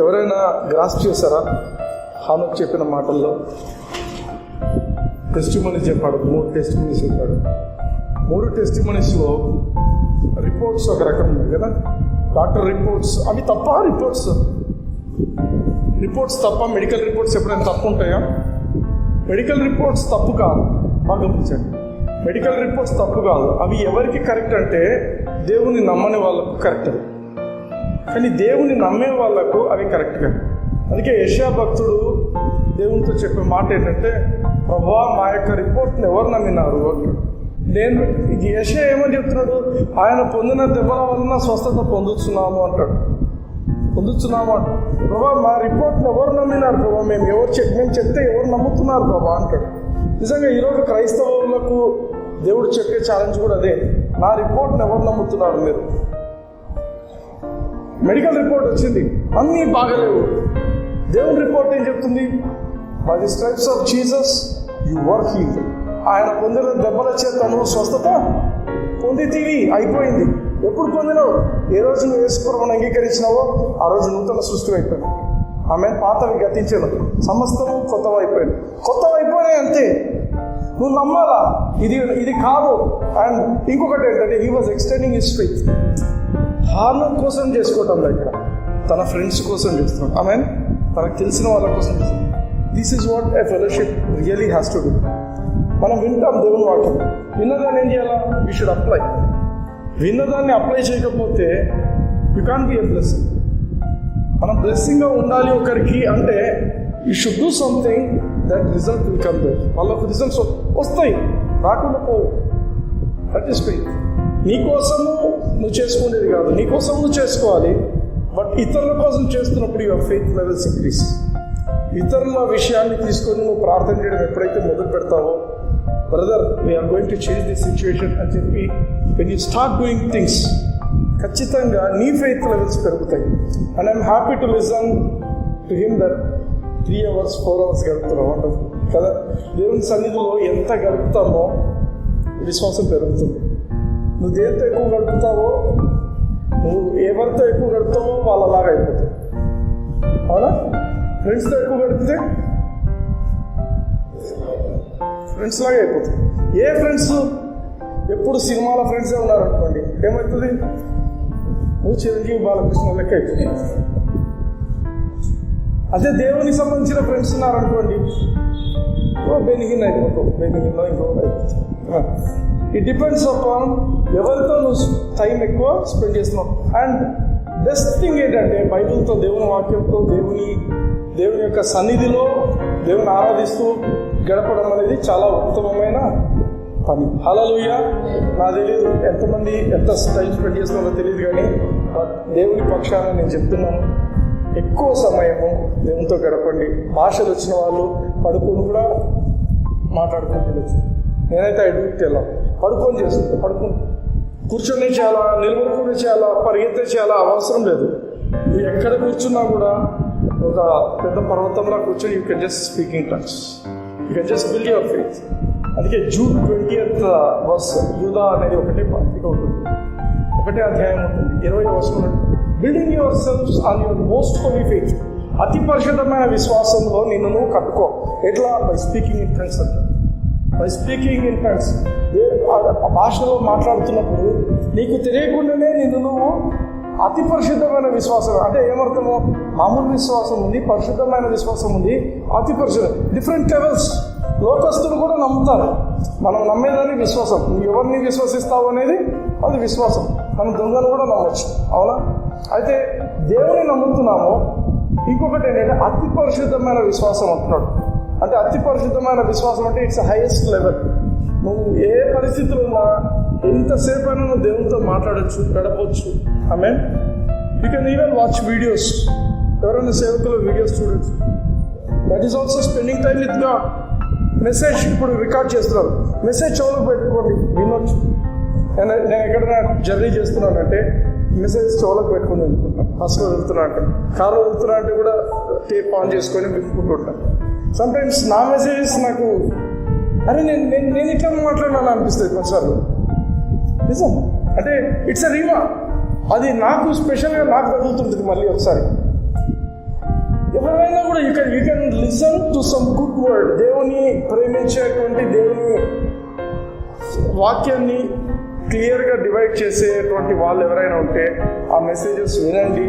ఎవరైనా గ్రాస్ చేశారా? హానోక్ చెప్పిన మాటల్లో టెస్టిమోనీస్ చెప్పాడు. 3 టెస్టిమోనీస్ చెప్పాడు. 3 టెస్టిమోనీస్లో రిపోర్ట్స్ ఒక రకం ఉన్నాయి కదా. డాక్టర్ రిపోర్ట్స్ అవి తప్ప, రిపోర్ట్స్ తప్ప. మెడికల్ రిపోర్ట్స్ ఎప్పుడైనా తప్పు ఉంటాయా? మెడికల్ రిపోర్ట్స్ తప్పు కాదు. బాగా గమనించండి, మెడికల్ రిపోర్ట్స్ తప్పు కాదు. అవి ఎవరికి కరెక్ట్ అంటే దేవుని నమ్మని వాళ్ళకు కరెక్ట్. కానీ దేవుని నమ్మే వాళ్ళకు అవి కరెక్ట్ కాదు. అందుకే యెషయా భక్తుడు దేవునితో చెప్పే మాట ఏంటంటే, ప్రభువా మా యొక్క రిపోర్ట్ని ఎవరు నమ్మినారు అంటాడు. నేను యెషయా ఏమని చెప్తున్నాడు? ఆయన పొందిన దెబ్బల వలన స్వస్థత పొందుతున్నాము అంటాడు. ప్రభా మా రిపోర్ట్ని ఎవరు నమ్మినారు ప్రభా? మేము చెప్తే ఎవరు నమ్ముతున్నారు ప్రభా అంటాడు. నిజంగా ఈరోజు క్రైస్తవులకు దేవుడు చెప్పే ఛాలెంజ్ కూడా అదే. నా రిపోర్ట్ని ఎవరు నమ్ముతున్నారు మీరు? మెడికల్ రిపోర్ట్ వచ్చింది, అన్నీ బాగలేవు. దేవుని రిపోర్ట్ ఏం చెప్తుంది? By the stripes of Jesus you were healed. ఆయన పొందిన దెబ్బల చేత నువ్వు స్వస్థత పొందితీవి, అయిపోయింది. ఎప్పుడు పొందినావు? ఏ రోజు నువ్వు యేసు ప్రభువును అంగీకరించినావో ఆ రోజు నూతన సృష్టి అయిపోయింది. ఆమె పాతవి గతించను, సమస్తము కొత్తవైపోయినాయి అంతే. నువ్వు నమ్మాలా, ఇది కాదు. అండ్ ఇంకొకటి ఏంటంటే, he was extending his faith. Enoch కోసం చేసుకోవటం ఇక్కడ తన ఫ్రెండ్స్ కోసం చేస్తున్నాడు. ఆమె తనకు తెలిసిన వాళ్ళ కోసం చేస్తున్నాడు. This is what a fellowship really has to do. మనం వింటాం దేవుని వాక్యం, విన్నదాన్ని ఏం చేయాలా? You should apply. విన్నదాన్ని అప్లై చేయకపోతే you can't be a blessing. మనం బ్లెస్సింగ్గా ఉండాలి ఒకరికి అంటే you should do something that result will come there. వాళ్ళకు రిజల్ట్స్ వస్తాయి, రాకుండా పోవు. That is faith. నీకోసము నువ్వు చేసుకునేది కాదు, నీకోసం నువ్వు చేసుకోవాలి. బట్ ఇతరుల కోసం చేస్తున్నప్పుడు యువర్ ఫెయిత్ లెవెల్స్ ఇంక్రీజ్. ఇతరుల విషయాన్ని తీసుకొని నువ్వు ప్రార్థన చేయడం ఎప్పుడైతే మొదలు పెడతావో, brother we are going to change this situation అని చెప్పి when you start doing things, ఖచ్చితంగా నీ ఫెయిత్ లెవెల్స్ పెరుగుతాయి. And I'm happy to listen to him that 3 hours 4 hours గడుపుతున్నావు వండర్ఫుల్ కదా. దేవుని సన్నిధిలో ఎంత గడుపుతామో విశ్వాసం పెరుగుతుంది. నువ్వు దేంతో ఎక్కువ గడుపుతావో, నువ్వు ఎవరితో ఎక్కువ గడుపుతావో వాళ్ళలాగా అయిపోతావు. అవునా? ఫ్రెండ్స్తో ఎక్కువ గడిపితే ఫ్రెండ్స్ లాగా అయిపోతుంది. ఏ ఫ్రెండ్స్ ఎప్పుడు సినిమాల ఫ్రెండ్సే ఉన్నారనుకోండి, ఏమవుతుంది? నువ్వు చిరంజీవి బాలకృష్ణ లెక్క అయిపోతుంది. అదే దేవునికి సంబంధించిన ఫ్రెండ్స్ ఉన్నారనుకోండి, బెనిగిన్ అయిపోతావు, బెనిగిన్లో ఇంకో అయిపోతుంది. ఇట్ డిపెండ్స్ అపాన్ ఎవరితో నువ్వు టైం ఎక్కువ స్పెండ్ చేస్తున్నావు. అండ్ బెస్ట్ థింగ్ ఏంటంటే, బైబిల్తో, దేవుని వాక్యంతో, దేవుని యొక్క సన్నిధిలో దేవుని ఆరాధిస్తూ గడపడం అనేది చాలా ఉత్తమమైన పని. హల్లెలూయా. నాకు తెలియదు ఎంతమంది ఎంత టైం స్పెండ్ చేస్తున్నారో తెలియదు, కానీ బట్ దేవుని పక్షాన నేను చెప్తున్నాను, ఎక్కువ సమయము దేవునితో గడపండి. భాషలు వచ్చిన వాళ్ళు పడుకొని కూడా మాట్లాడుకుంటుండొచ్చు. నేనైతే ఐడెంటిటీ ఎలా పడుకొని చేస్తాను. కూర్చొని చేయాలా, నిలబడుకుని చేయాలా, పరిగెత్తే చేయాలా, అవసరం లేదు. నువ్వు ఎక్కడ కూర్చున్నా కూడా ఒక పెద్ద పర్వతంలో కూర్చొని you can just speak in tongues, you can just build your faith. అందుకే జూన్ 20th verse యూదా అనేది ఒకటే పార్టీగా ఉంటుంది, ఒకటే అధ్యాయం ఉంటుంది. 20వ వచనం, building your selfs on your most holy faith. అతి పరిశుద్ధమైన విశ్వాసంలో నిన్ను నువ్వు కట్టుకో. ఎట్లా? బై స్పీకింగ్ ఇన్ టంగ్స్ అంటారు. By speaking in tongues. ఆ భాషలో మాట్లాడుతున్నప్పుడు నీకు తెలియకుండానే నిన్ను నువ్వు అతి పరిశుద్ధమైన విశ్వాసం అంటే ఏమర్థమో, మామూలు విశ్వాసం ఉంది, పరిశుద్ధమైన విశ్వాసం ఉంది, అతి పరిశుద్ధం. Different levels. లోకస్తులు కూడా నమ్ముతారు. మనం నమ్మేదాన్ని విశ్వాసం. నువ్వు ఎవరిని విశ్వసిస్తావు అనేది అది విశ్వాసం. మనం దొంగను కూడా నమ్మచ్చు, అవునా? అయితే దేవుని నమ్ముతున్నాము. ఇంకొకటి ఏంటంటే అతి పరిశుద్ధమైన విశ్వాసం అంటున్నాడు. అంటే అతి పరిశుద్ధమైన విశ్వాసం అంటే ఇట్స్ హైయెస్ట్ లెవెల్. నువ్వు ఏ పరిస్థితులు ఉన్నా, ఎంతసేపు అయినా నువ్వు దేవునితో మాట్లాడచ్చు, గడపచ్చు. ఆమేన్. You can even watch videos. ఎవరైనా సేవకుల వీడియోస్ చూడొచ్చు. That is also spending time with God. Message ఇప్పుడు రికార్డ్ చేస్తున్నారు, మెసేజ్ చెవులకు పెట్టుకోండి, వినొచ్చు. నేను ఎక్కడైనా జర్నీ చేస్తున్నానంటే మెసేజ్ చెవులకు పెట్టుకుని అనుకుంటాను. బస్సులో వెళ్తున్నా అంటే, కారులో వెళ్తున్నా అంటే కూడా టేప్ ఆన్ చేసుకొని వినుకుంటుంటాను. సమ్టైమ్స్ నా మెసేజెస్ నాకు అరే నేను ఇట్లా మాట్లాడాలని అనిపిస్తుంది కొన్నిసార్లు. నిజం అంటే ఇట్స్ ఎ రీమా. అది నాకు స్పెషల్గా నాకు తగులుతుంటుంది. మళ్ళీ ఒకసారి ఎవరైనా కూడా you can listen to some good word. దేవుని ప్రేమించేటువంటి, దేవుని వాక్యాన్ని క్లియర్గా డివైడ్ చేసేటువంటి వాళ్ళు ఎవరైనా ఉంటే ఆ మెసేజెస్ వినండి,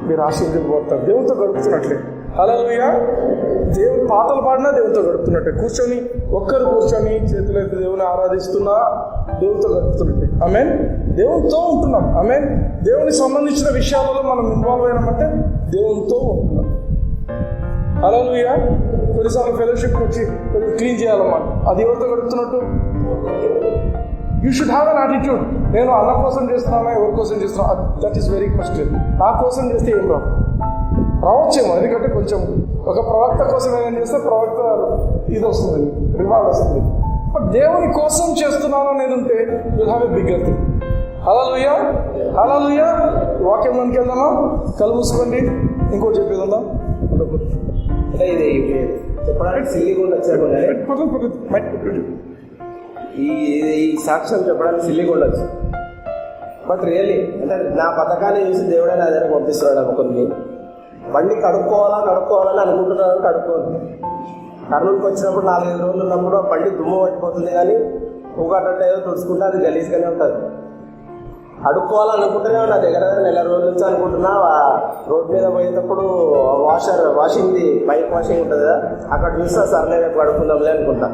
మీరు ఆశీర్వదించబడతారు. దేవునితో గడుపుతున్నట్లే. హల్లెలూయా. దేవుని పాటలు పాడినా దేవునితో గడుపుతున్నట్టే. ఒక్కరు కూర్చొని చేతులైతే దేవుని ఆరాధిస్తున్నా దేవునితో గడుపుతున్నట్టే. ఆమేన్. దేవునితో ఉంటున్నాం. ఆమేన్. దేవునికి సంబంధించిన విషయాలలో మనం ఇన్వాల్వ్ అయినామంటే దేవునితో ఉంటున్నాం. హల్లెలూయా. కొన్నిసార్లు ఫెలోషిప్ వచ్చి క్లీన్ చేయాలన్నమాట. అది ఎవరితో గడుపుతున్నట్టు? You should have an attitude. నేను అన్న కోసం చేస్తున్నానా, ఎవరి కోసం చేస్తున్నా, దట్ ఈస్ వెరీ క్వశ్చన్. నా కోసం చేస్తే ఏం రావచ్చేమో, ఎందుకంటే కొంచెం ఒక ప్రవక్త కోసం ఏమైనా చేస్తే ప్రవక్త ఇది వస్తుంది, రివార్డ్ వస్తుంది. బట్ దేవుని కోసం చేస్తున్నాను అనేది ఉంటే you have a bigger thing. హల్లెలూయా. హల్లెలూయా. వాక్యంలోకి వెళ్దామా? కళ్ళు మూసుకోండి. ఇంకోటి చెప్పేదా? అంటే ఇది చెప్పడానికి సిల్లీగా ఉండొచ్చు. ఈ సాక్ష్యం చెప్పడానికి సిల్లీగా ఉండొచ్చు. బట్ రియల్లీ అంటే నా పథకాన్ని చూసి దేవుడే నా దగ్గర పంపిస్తున్నాడు అనుకుంది. బండి కడుక్కోవాలని అనుకుంటున్నాను, కడుక్కోను. కర్నూలుకి వచ్చినప్పుడు 4-5 రోజులు ఉన్నప్పుడు ఆ బండి దుమ్ము పట్టిపోతుంది, కానీ ఒకటంటే ఏదో తుడుచుకుంటే అది గలీజ్గానే ఉంటుంది. అడుక్కోవాలనుకుంటేనే నా దగ్గర నెల రోజుల నుంచి అనుకుంటున్నా. రోడ్ మీద పోయేటప్పుడు వాషింగ్ది బైక్ వాషింగ్ ఉంటుంది కదా, అక్కడ చూస్తే సర్లే రేపు కడుక్కుందాంలే అనుకుంటా.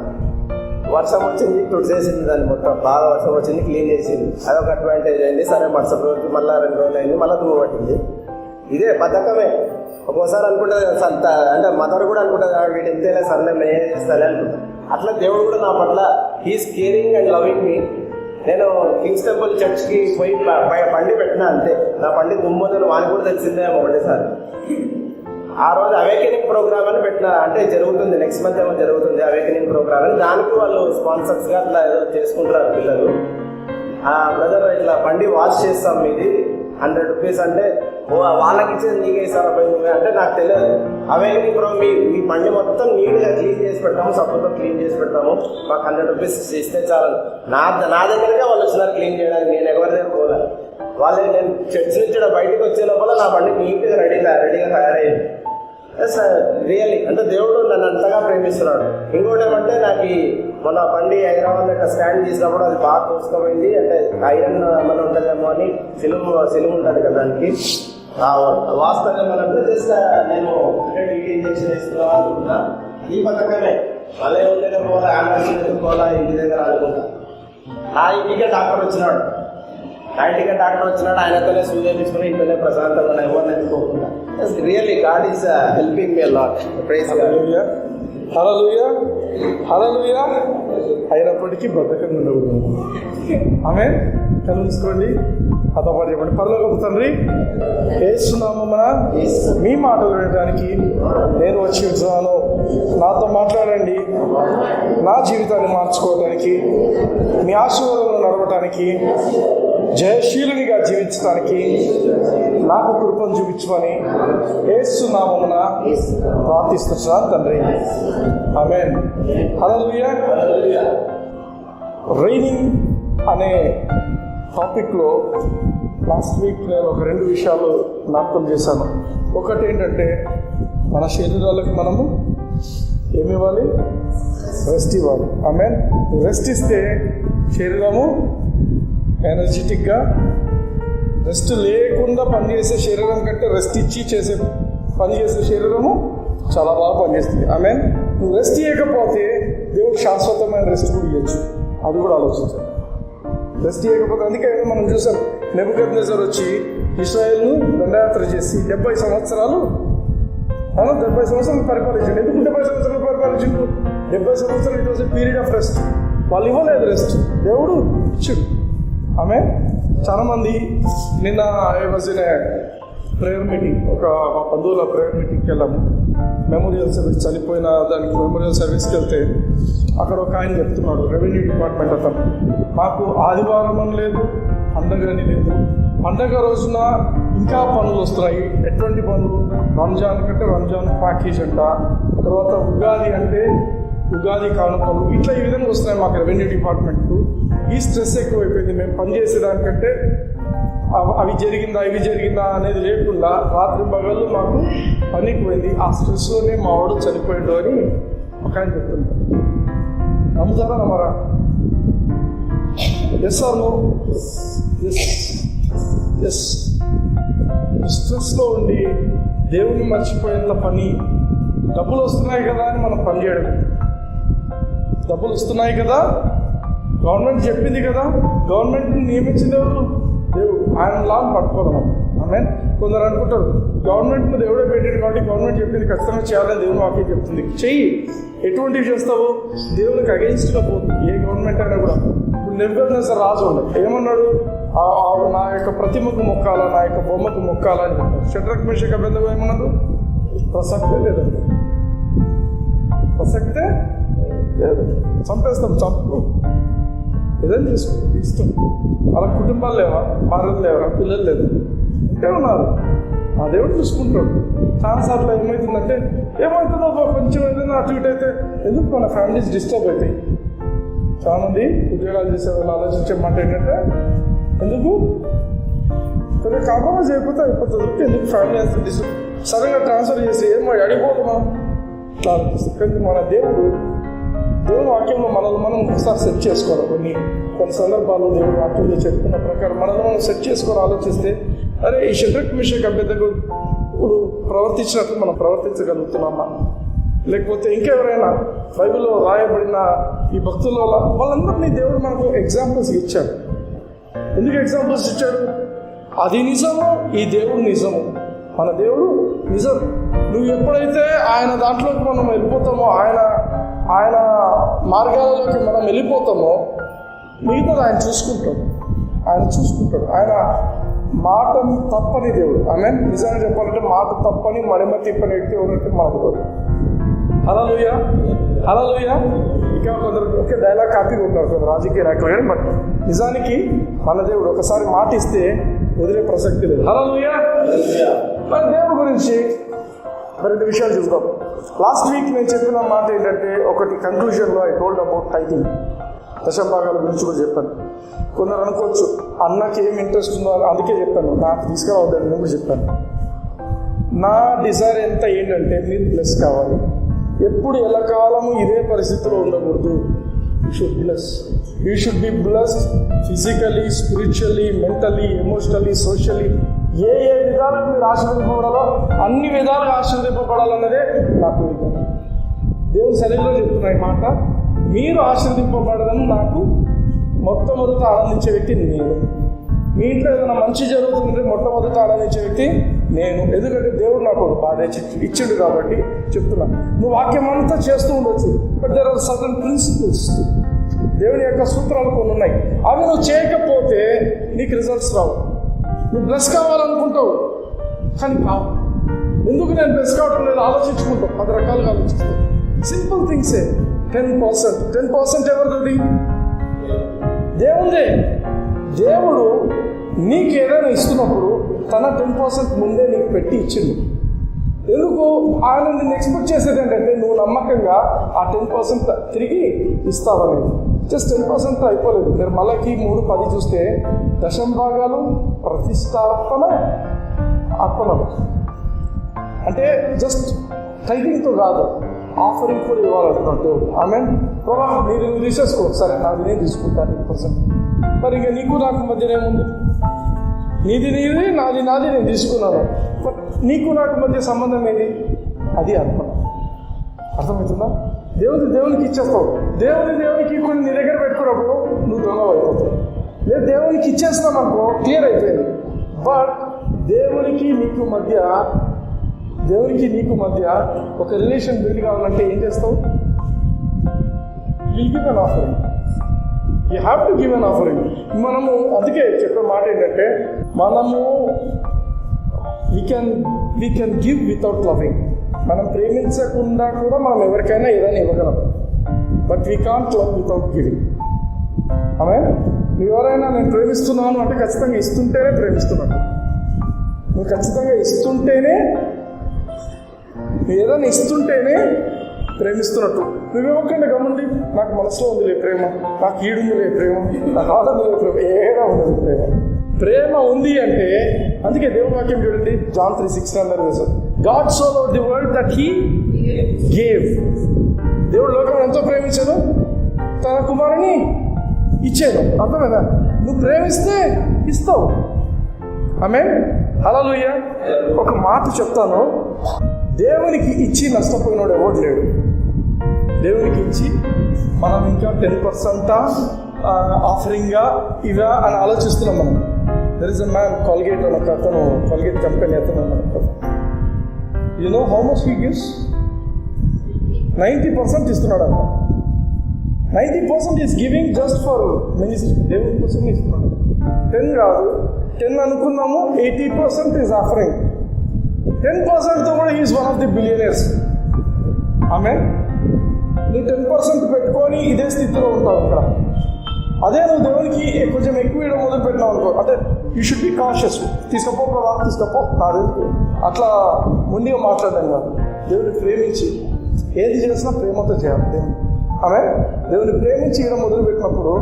వర్షం వచ్చింది, తుడిచేసింది దాన్ని మొత్తం. బాగా వర్షం వచ్చింది, క్లీన్ చేసింది. అదొక అడ్వాంటేజ్ అయింది. సరే మరుసటి రోజు మళ్ళీ 2 రోజులు అయింది, మళ్ళీ దుమ్ము పట్టింది. ఇదే బద్ధకమే. ఒక్కోసారి అనుకుంటుంది అంటే మదర్ కూడా అనుకుంటుంది, వీడు ఎంతేలే సర్లే నేను చేస్తాలే అనుకుంటా. అట్లా దేవుడు కూడా నా పట్ల హీస్ కేరింగ్ అండ్ లవింగ్ మీ. నేను కింగ్స్ టెంపుల్ చర్చ్కి పోయి బండి పెట్టినా అంతే. నా బండి దుమ్మోదని వాని కూడా తెలిసిందే ఒకటేసారి. ఆ రోజు అవేకెనింగ్ ప్రోగ్రామ్ అని పెట్టిన, అంటే జరుగుతుంది నెక్స్ట్ మంత్ ఏమో జరుగుతుంది అవేకెనింగ్ ప్రోగ్రామ్ అని. దానికి వాళ్ళు స్పాన్సర్స్గా అట్లా ఏదో చేసుకుంటారు పిల్లలు. బ్రదర్ ఇట్లా బండి వాష్ చేస్తాం మీది 100 రూపీస్ అంటే, వాళ్ళకి ఇచ్చేది నీకే ఇస్తారా నువ్వే అంటే నాకు తెలియదు. అవేకెనింగ్ మీ బండి మొత్తం నీట్గా క్లీన్ చేసి పెడతాము, సబ్బుతో క్లీన్ చేసి పెడతాము, మాకు 100 రూపీస్ ఇస్తే చాలు. నా దగ్గరగా వాళ్ళు వచ్చినారు క్లీన్ చేయడానికి, నేను ఎవరి దగ్గర పోలేదు. వాళ్ళు నేను చర్చ్ నుంచి బయటకు వచ్చే లోపల నా బండి నీట్గా రెడీగా తయారయ్యింది. రియల్లీ అంటే దేవుడు నన్ను అంతగా ప్రేమిస్తున్నాడు. ఇంకోటి ఏమంటే నాకు మన బండి హైదరాబాద్ స్టాండ్ చేసినప్పుడు అది బాగా కోసుకపోయింది. అంటే ఐరన్ మన ఉంటుందేమో అని సిలుము ఉంటుంది కదా దానికి. వాస్తవం ఏమనంటే జస్ట్ నేను టీటీ ఇంజక్షన్ వేస్తున్నాను అనుకుంటా. ఈ పథకమే మళ్ళీ ఉండేదో పోవాలా, అంబులెన్స్ ఎత్తుకోవాలా, ఇంటి దగ్గర అనుకుంటా. నా ఇంటికే డాక్టర్ వచ్చినాడు. ఆయనతోనే సూది వేయించుకుని ఇంట్లోనే ప్రశాంతంగా ఎవరిని ఎత్తుకోకుండా. Really God is helping me lot. Praise హల్లెలూయా. హల్లెలూయా. హల్లెలూయా. అయినప్పటికీ బద్ధకంగా ఉండకూడదు. ఆమేన్. కళ్ళు మూసుకోండి. అతపాటు చెప్పండి. పరలోకపు తండ్రి, యేసు నామమున మీ మాటలు వినడానికి నేను వచ్చి ఉంటున్నాను. నాతో మాట్లాడండి. నా జీవితాన్ని మార్చుకోవడానికి, మీ ఆశీర్వాదంలో నడవటానికి, జయశీలునిగా జీవించడానికి నాకు కృపను చూపించమని యేసు నామమున ప్రార్థిస్తున్నాను తండ్రి. ఆమేన్. హల్లెలూయా. రైనింగ్ అనే టాపిక్లో లాస్ట్ వీక్ నేను ఒక 2 విషయాలు జ్ఞాపకం చేశాను. ఒకటి ఏంటంటే మన శరీరాలకు మనము ఏమి ఇవ్వాలి? రెస్ట్ ఇవ్వాలి. ఆమేన్. రెస్ట్ ఇస్తే శరీరము ఎనర్జెటిక్గా, రెస్ట్ లేకుండా పనిచేసే శరీరం కంటే రెస్ట్ ఇచ్చి పనిచేసే శరీరము చాలా బాగా పనిచేస్తుంది. ఆమేన్. నువ్వు రెస్ట్ ఇవ్వకపోతే దేవుడు శాశ్వతమైన రెస్ట్ కూడా ఇవ్వచ్చు. అది కూడా ఆలోచించాలి. రెస్ట్ ఇవ్వకపోతే అందుకే మనం చూసాం, నెబుకద్నెజర్ వచ్చి ఇశ్రాయేల్ను దండయాత్ర చేసి 70 సంవత్సరాలు పరిపాలించండి. ఎందుకు 70 సంవత్సరాలు పరిపాలించండు? 70 సంవత్సరాలు it was a period of rest. వాళ్ళు ఇవ్వలేదు రెస్ట్, దేవుడు ఇచ్చాడు. ఆమె చాలా మంది నిన్న వచ్చిన ప్రేయర్ మీటింగ్, మా బంధువుల ప్రేయర్ మీటింగ్కి వెళ్ళాము. మెమోరియల్ సర్వీస్, చనిపోయిన దానికి మెమోరియల్ సర్వీస్కి వెళ్తే అక్కడ ఒక ఆయన చెప్తున్నాడు, రెవెన్యూ డిపార్ట్మెంట్ అతను, మాకు ఆదివారం అని లేదు, పండగని లేదు, పండగ రోజున ఇంకా పనులు వస్తున్నాయి. ఎటువంటి పనులు? రంజాన్ కంటే రంజాన్ ప్యాకేజ్ అంట, తర్వాత ఉగాది అంటే ఉగాది కానుకలు, ఇట్లా ఈ విధంగా వస్తున్నాయి మాకు రెవెన్యూ డిపార్ట్మెంట్కు. ఈ స్ట్రెస్ ఎక్కువైపోయింది. మేము పనిచేసేదానికంటే అవి జరిగిందా ఇవి జరిగిందా అనేది లేకుండా రాత్రి పగళ్ళు మాకు పనికి పోయింది. ఆ స్ట్రెస్లోనే మా వాడు చనిపోయాడు అని ఒక ఆయన చెప్తుంటారు. నమ్ముతారా నమ్మరా? Yes or no? ఎస్. స్ట్రెస్లో ఉండి దేవుని మర్చిపోయేంత పని, డబ్బులు వస్తున్నాయి కదా అని మనం పని చేయడం. డబ్బులు వస్తున్నాయి కదా, గవర్నమెంట్ చెప్పింది కదా, గవర్నమెంట్ నియమించింది ఎవరు? దేవుడు. ఆయన లాని పట్టుకోదాం. ఆమె కొందరు అనుకుంటారు గవర్నమెంట్ను దేవుడే పెట్టాడు కాబట్టి గవర్నమెంట్ చెప్పింది ఖచ్చితంగా చేయాలని దేవుని వాక్యం చెప్తుంది. చెయ్యి. ఎటువంటివి చేస్తావు? దేవునికి అగెయిన్స్ట్గా పోతుంది ఏ గవర్నమెంట్ అయినా కూడా. ఇప్పుడు నెబుకద్నెజర్ రాజు ఉండే ఏమన్నాడు? నా యొక్క ప్రతిమకు మొక్కాలా, నా యొక్క బొమ్మకు మొక్కాలా అని చెప్పారు. షడ్రక్ మేషక్ అబేద్నెగో ఏమన్నారు? ప్రసక్తే లేదండి, ప్రసక్తే లేదు. చంపేస్తాం, చంపు ఏదైనా చేసుకో, ఇష్టం. వాళ్ళ కుటుంబాలు లేవా, భార్యలు లేవా, పిల్లలు లేదు అంటే ఉన్నారు. ఆ దేవుడు చూసుకుంటాడు. చాలాసార్లు ఏమవుతుందంటే ఏమవుతుందో కొంచెం ఏదైనా అటు ఇటు అయితే ఎందుకు మన ఫ్యామిలీస్ డిస్టర్బ్ అవుతాయి. చాలామంది ఉద్యోగాలు చేసే వాళ్ళు ఆలోచించే మాట ఏంటంటే ఎందుకు కొద్దిగా కాంప్రమైజ్ అయిపోతుంది. ఎందుకు ఫ్యామిలీ అంతా డిస్టర్బ్, సడన్గా ట్రాన్స్ఫర్ చేసి ఏమో అడిగిపోతామా ఇట్లా అనిపిస్తుంది. కానీ మన దేవుని వాక్యంలో మనల్ని మనం ఒకసారి సెట్ చేసుకోవాలి. కొన్ని సందర్భాల్లో దేవుని వాక్యంలో చెప్పుకున్న ప్రకారం మనల్ని మనం సెట్ చేసుకొని ఆలోచిస్తే అరే ఈ షడ్రక్ మేషక్ అబేద్నెగో ఇప్పుడు ప్రవర్తించినట్లు మనం ప్రవర్తించగలుగుతున్నామా? లేకపోతే ఇంకెవరైనా బైబిల్లో రాయబడిన ఈ భక్తుల వాళ్ళందరినీ దేవుడు మనకు ఎగ్జాంపుల్స్ ఇచ్చాడు. ఎందుకు ఎగ్జాంపుల్స్ ఇచ్చాడు? అది నిజము, ఈ దేవుడు నిజము. మన దేవుడు నిజం. నువ్వు ఎప్పుడైతే ఆయన దాంట్లోకి మనం వెళ్ళిపోతామో, ఆయన మార్గాలలోకి మనం వెళ్ళిపోతామో మిగతాది ఆయన చూసుకుంటాడు. ఆయన మాట తప్పని దేవుడు. ఆమె నిజంగా చెప్పాలంటే మాట తప్పని మడిమ తిప్పని వ్యక్తి ఉన్నట్టు మా దేవుడు. హల్లెలూయా, హల్లెలూయా. ఇంకా కొందరు ఒకే డైలాగ్ కాపీగా ఉంటారు కొందరు రాజకీయ నాయకులు, కానీ బట్ నిజానికి మన దేవుడు ఒకసారి మాట ఇస్తే వదిలే ప్రసక్తి లేదు. హల్లెలూయా. మరి దేవుడి గురించి రెండు విషయాలు చూద్దాం. లాస్ట్ వీక్ నేను చెప్పిన మాట ఏంటంటే ఒకటి కంక్లూజన్లో ఐ టోల్డ్ అబౌట్ టైటింగ్, దశంభాగాల గురించి కూడా చెప్పాను. కొందరు అనుకోవచ్చు అన్నకి ఏం ఇంట్రెస్ట్ ఉందో అందుకే చెప్పాను, నాకు తీసుకురావద్దని నేను కూడా చెప్పాను. నా డిజైర్ ఎంత ఏంటంటే మీరు బ్లెస్ కావాలి. ఎప్పుడు ఎల్లకాలము ఇదే పరిస్థితిలో ఉండకూడదు. You should be blessed physically, spiritually, mentally, emotionally, socially. ఏ విధాలకు మీరు ఆశీర్వదింపబడాలో అన్ని విధాలుగా ఆశీర్వదింపబడాలన్నదే నా కోరిక. దేవుని సన్నిధిలో చెప్తున్నా ఈ మాట. మీరు ఆశీర్వదింపబడాలని నాకు మొట్టమొదట ఆనందించే వ్యక్తి నేను. మీ ఇంట్లో ఏదైనా మంచి జరుగుతుందంటే మొట్టమొదట ఆనందించే వ్యక్తి నేను. ఎందుకంటే దేవుడు నాకు ఒక బాధ ఇచ్చిండు కాబట్టి చెప్తున్నా. నువ్వు వాక్యం అంతా చేస్తూ ఉండొచ్చు, but there are certain principles. దేవుని యొక్క సూత్రాలు కొన్ని ఉన్నాయి. అవి నువ్వు చేయకపోతే నీకు రిజల్ట్స్ రావు. నువ్వు బ్లెస్ కావాలనుకుంటావు కానీ కావు. ఎందుకు నేను బ్లెస్ కావటం లేదు ఆలోచించుకుంటావు, 10 రకాలుగా ఆలోచిస్తావు. సింపుల్ థింగ్సే. 10% ఎవరిది? దేవుడే. దేవుడు నీకు ఏదైనా ఇస్తున్నప్పుడు తన 10% ముందే నీకు పెట్టి ఇచ్చిండు. ఎందుకు? ఆయన నిన్ను ఎక్స్పెక్ట్ చేసేది ఏంటంటే నువ్వు నమ్మకంగా ఆ 10% తిరిగి ఇస్తావనేది. జస్ట్ 10% అయిపోలేదు. మీరు మళ్ళీ 3:10 చూస్తే దశంభాగాలు ప్రతిష్టాపన అర్పణలు అంటే జస్ట్ టైటింగ్తో కాదు, ఆఫరింగ్ కూడా ఇవ్వాలంటున్నాడు దేవుడు. ఆమె ప్రభా మీరు నువ్వు తీసేసుకో, సరే నాది నేను తీసుకుంటాను 10%. మరి ఇంకా నీకు నాకు మధ్యనేముంది? నీది నాది నేను తీసుకున్నాను. బట్ నీకు నాకు మధ్య సంబంధం ఏది? అది అర్పణ. అర్థమవుతుందా? దేవునికి ఇచ్చేస్తావు. దేవునికి కొన్ని నీ దగ్గర పెట్టుకున్నప్పుడు నువ్వు దొంగ అయిపోతావు. లేదు దేవునికి ఇచ్చేస్తాం అనుకో, క్లియర్ అయిపోయింది. బట్ దేవునికి నీకు మధ్య ఒక రిలేషన్ బిల్డ్ కావాలంటే ఏం చేస్తావు? Will give an offering. You have to give an offering. మనము అందుకే చెప్పే మాట ఏంటంటే మనము we can give without loving. మనం ప్రేమించకుండా కూడా మనం ఎవరికైనా ఏదైనా ఇవ్వగలం. But we can't love without giving. ఆమె ఎవరైనా నేను ప్రేమిస్తున్నాను అంటే ఖచ్చితంగా ఇస్తుంటేనే ప్రేమిస్తున్నాను. నువ్వు ఖచ్చితంగా ఇస్తుంటేనే, ఏదైనా ఇస్తుంటేనే ప్రేమిస్తున్నట్టు. నువ్వేమొక్కండి గమ్మండి, నాకు మనసులో ఉందిలే ప్రేమ, నాకు ఈడుందిలే ప్రేమ, నాకు ఆడందిలే ప్రేమ, ఏడా ఉండదు ప్రేమ. ప్రేమ ఉంది అంటే, అందుకే దేవుని వాక్యం చూడండి, John 3:16 అన్నారు కదా, God so loved the world that he gave. దేవుడు లోకం ఎంతో ప్రేమించాడు, తన కుమారుని ఇచ్చాడు. అర్థమైందా? నువ్వు ప్రేమిస్తే ఇస్తావు. ఆమేన్. హల్లెలూయా. ఒక మాట చెప్తాను, దేవునికి ఇచ్చి నష్టపోయినాడు ఎవడు లేడు. దేవునికి ఇచ్చి మనం ఇంకా 10% ఆఫరింగ్గా ఇవా అని ఆలోచిస్తున్నాం మనం. There is a man Colgate అని ఒక అతను, కాల్గేట్ కంపెనీ అతను, you know how much he gives? 90% ఇస్తున్నాడు అన్న. 90% is giving just for ministry. దేవుని కోసం ఇస్తున్నాడు. 10 కాదు, 10 అనుకున్నాము, 80% ఈజ్ ఆఫరింగ్. 10%తో కూడా is one of the billionaires. ఆమేన్. నువ్వు 10% పెట్టుకొని ఇదే స్థితిలో ఉంటావు ఇక్కడ. అదే నువ్వు దేవునికి కొంచెం ఎక్కువ ఇవ్వడం మొదలు పెట్టినావు అనుకో, అంటే యూ షుడ్ బి కాషియస్. తీసుకపో ప్రభావం, తీసుకపో కాదు, అట్లా ముందుగా మాట్లాడడం కాదు. దేవుని ప్రేమించి ఏది చేసినా ప్రేమతో చేయాలి. దేవుని ప్రేమించి ఇవ్వడం మొదలు పెట్టినప్పుడు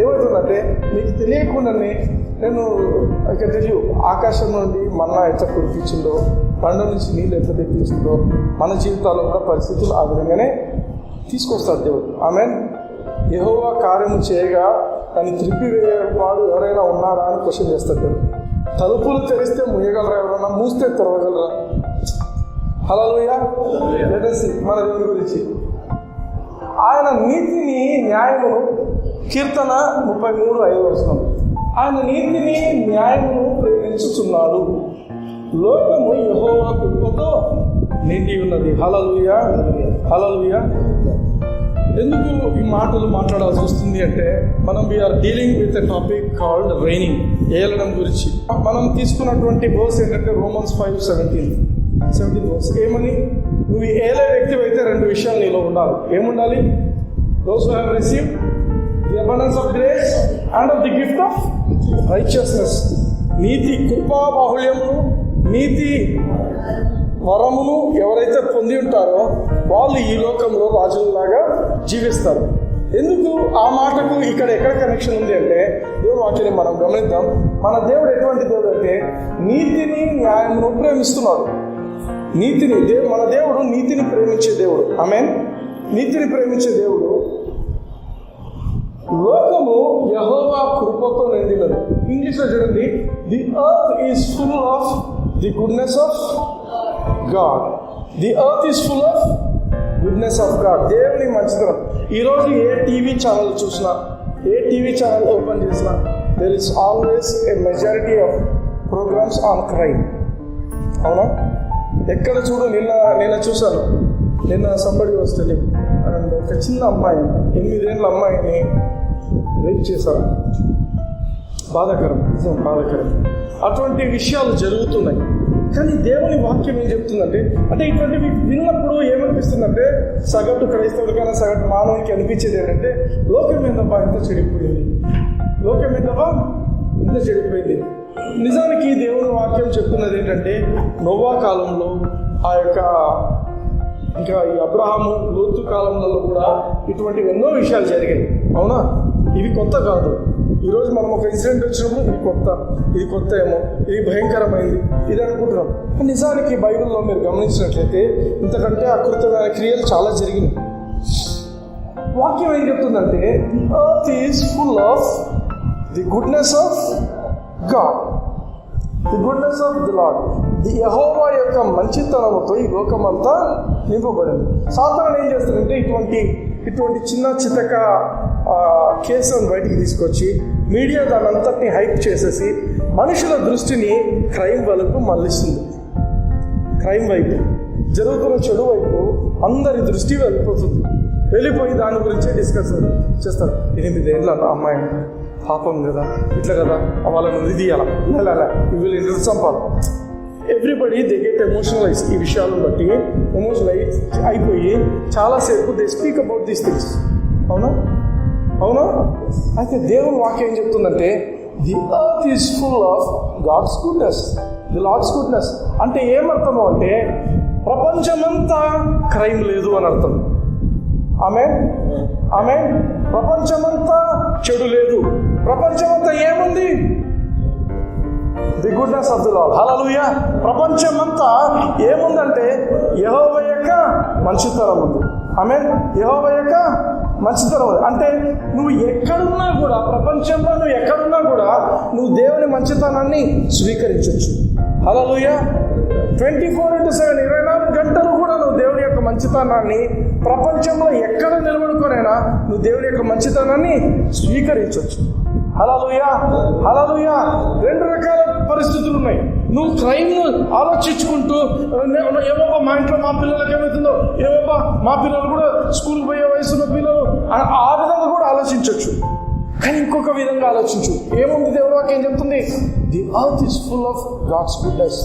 ఏమవుతుందంటే, నీకు తెలియకుండానే నేను ఇక్కడ తెలియదు, ఆకాశం నుండి మన్నా ఎట్లా కురిపించిందో, పండు నుంచి నీళ్ళు ఎట్లా తెప్పించిందో, మన జీవితాల్లో కూడా పరిస్థితులు ఆ విధంగానే తీసుకొస్తాడు దేవుడు. ఆమేన్. యెహోవా కార్యము చేయగా దాన్ని త్రిప్పివేయవాడు ఎవరైనా ఉన్నారా అని క్వశ్చన్ చేస్తాడు దేవుడు. తలుపులు తెరిస్తే ముయ్యగలరా, ఎవరైనా మూస్తే తెరవగలరా? హల్లెలూయా. లెట్ us see మన దేవుని గురించి. ఆయన నీతిని న్యాయమును, కీర్తన 33:5 ఆయన నీతిని న్యాయమును ప్రేమించుచున్నాడు. లోకము యెహోవా కృపతో నిండి ఉన్నది. హల్లెలూయా. హల్లెలూయా. ఎందుకు ఈ మాటలు మాట్లాడాల్సి వస్తుంది అంటే, మనం we are dealing with a topic called reigning, ఏలడం గురించి. మనం తీసుకున్నటువంటి వర్స్ ఏంటంటే Romans 5:17 వర్స్. ఏమని? నువ్వు ఏలే వ్యక్తి అయితే 2 విషయాలు నీలో ఉండాలి. ఏముండాలి? Those who have received the abundance of grace and of the gift of righteousness. నీతి కృపా బాహుళ్యమును, నీతి వరమును ఎవరైతే పొంది ఉంటారో వాళ్ళు ఈ లోకంలో రాజులలాగా జీవిస్తారు. ఎందుకు ఆ మాటకు ఇక్కడ ఎక్కడ కనెక్షన్ ఉంది అంటే, దేవుడు వాక్యాన్ని మనం గమనిద్దాం. మన దేవుడు ఎటువంటి దేవుడు అంటే, నీతిని న్యాయమును ప్రేమిస్తున్నాడు. నీతిని మన దేవుడు నీతిని ప్రేమించే దేవుడు. ఆమేన్. నీతిని ప్రేమించే దేవుడు. లోకము యెహోవా కృపతో నిండినది. ఇంగ్లీష్లో చూడండి, the earth is full of the goodness of God. The earth is full of goodness of God. దేవుని మంచితనం. ఈరోజు ఏ టీవీ ఛానల్ చూసినా, ఏ టీవీ ఛానల్ ఓపెన్ చేసినా, there is always a majority of programmes on crime. అవునా? ఎక్కడ చూడు, నిన్న చూశాను. నిన్న సంబడి వస్తే అండ్ ఒక చిన్న అమ్మాయి, 8 ఏళ్ళ అమ్మాయిని రేప్ చేశారు. బాధాకరం, నిజం బాధాకరం. అటువంటి విషయాలు జరుగుతున్నాయి. కానీ దేవుని వాక్యం ఏం చెప్తుందంటే, అంటే ఇటువంటివి విన్నప్పుడు ఏమనిపిస్తుందంటే, సగటు క్రైస్తవుడికైనా సగటు మానవునికి అనిపించేది ఏంటంటే, లోకం ఏందబ్బా ఇంత చెడిపోయింది, లోకం ఏందబ్బా ఇంత చెడిపోయింది. నిజానికి దేవుని వాక్యం చెప్తున్నది ఏంటంటే, నోవా కాలంలో ఆ యొక్క ఇంకా ఈ అబ్రహాము లోతు కాలంలో కూడా ఇటువంటివి ఎన్నో విషయాలు జరిగాయి. అవునా? ఇవి కొత్త కాదు. ఈరోజు మనం ఒక ఇన్సిడెంట్ వచ్చినప్పుడు ఇది కొత్త ఏమో, ఇది భయంకరమైంది, ఇది అనుకుంటున్నాం. నిజానికి బైబిల్లో మీరు గమనించినట్లయితే ఇంతకంటే అకృతమైన క్రియలు చాలా జరిగినాయి. వాక్యం ఏం చెప్తుందంటే, the earth is full of the goodness of God, the goodness of the Lord. The యెహోవా యొక్క మంచితనముతో ఈ లోకమంతా నింపబడింది. సాధారణ ఏం చేస్తారంటే, ఇటువంటి చిన్న చితక కేసులను బయటికి తీసుకొచ్చి మీడియా దాని అంతటిని హైప్ చేసేసి మనుషుల దృష్టిని క్రైమ్ వైపు మళ్ళిస్తుంది. క్రైమ్ వైపు, జరుగుతున్న చెడు వైపు అందరి దృష్టి వెళ్ళిపోయి దాని గురించే డిస్కస్ చేస్తారు. 8 ఏళ్ళ అమ్మాయి పాపం కదా, ఇట్లా కదా, వాళ్ళని ఇది తీయాలా, వీళ్ళు ఇంటి చంపాలి. Everybody they get emotionalize. ఈ విషయాలను బట్టి ఎమోషనలైజ్ అయిపోయి చాలాసేపు they speak about these things. అవునా? అయితే దేవుని వాక్యం ఏం చెప్తుందంటే, the earth is full of God's goodness, the Lord's goodness. అంటే ఏమర్థము అంటే, ప్రపంచమంతా క్రైమ్ లేదు అని అర్థం. ఆమేన్. ప్రపంచమంతా చెడు లేదు. ప్రపంచమంతా ఏముంది? The goodness of the Lord. హల్లెలూయా. ప్రపంచమంతా ఏముందంటే యెహోవా యొక్క మంచితనం ఉంది. ఆమేన్. యెహోవా యొక్క మంచితనం ఉంది. అంటే నువ్వు ఎక్కడున్నా కూడా, ప్రపంచంలో నువ్వు ఎక్కడున్నా కూడా నువ్వు దేవుని మంచితనాన్ని స్వీకరించవచ్చు. హల్లెలూయా. 24/7 24 గంటలు కూడా నువ్వు దేవుని యొక్క మంచితనాన్ని, ప్రపంచంలో ఎక్కడ నిలబడుకోనైనా నువ్వు దేవుని యొక్క మంచితనాన్ని స్వీకరించవచ్చు. హల్లెలూయా. హల్లెలూయా. 2 రకాల పరిస్థితులు ఉన్నాయి. నువ్వు క్రైమ్ ఆలోచించుకుంటూ ఏమో మా ఇంట్లో మా పిల్లలకి ఏమవుతుందో, ఏమో మా పిల్లలు కూడా స్కూల్ పోయే వయసున్న పిల్లలు, ఆ విధంగా కూడా ఆలోచించవచ్చు. కానీ ఇంకొక విధంగా ఆలోచించు. ఏముంది దేవుడు వాక్యం చెప్తుంది? The earth is full of God's goodness.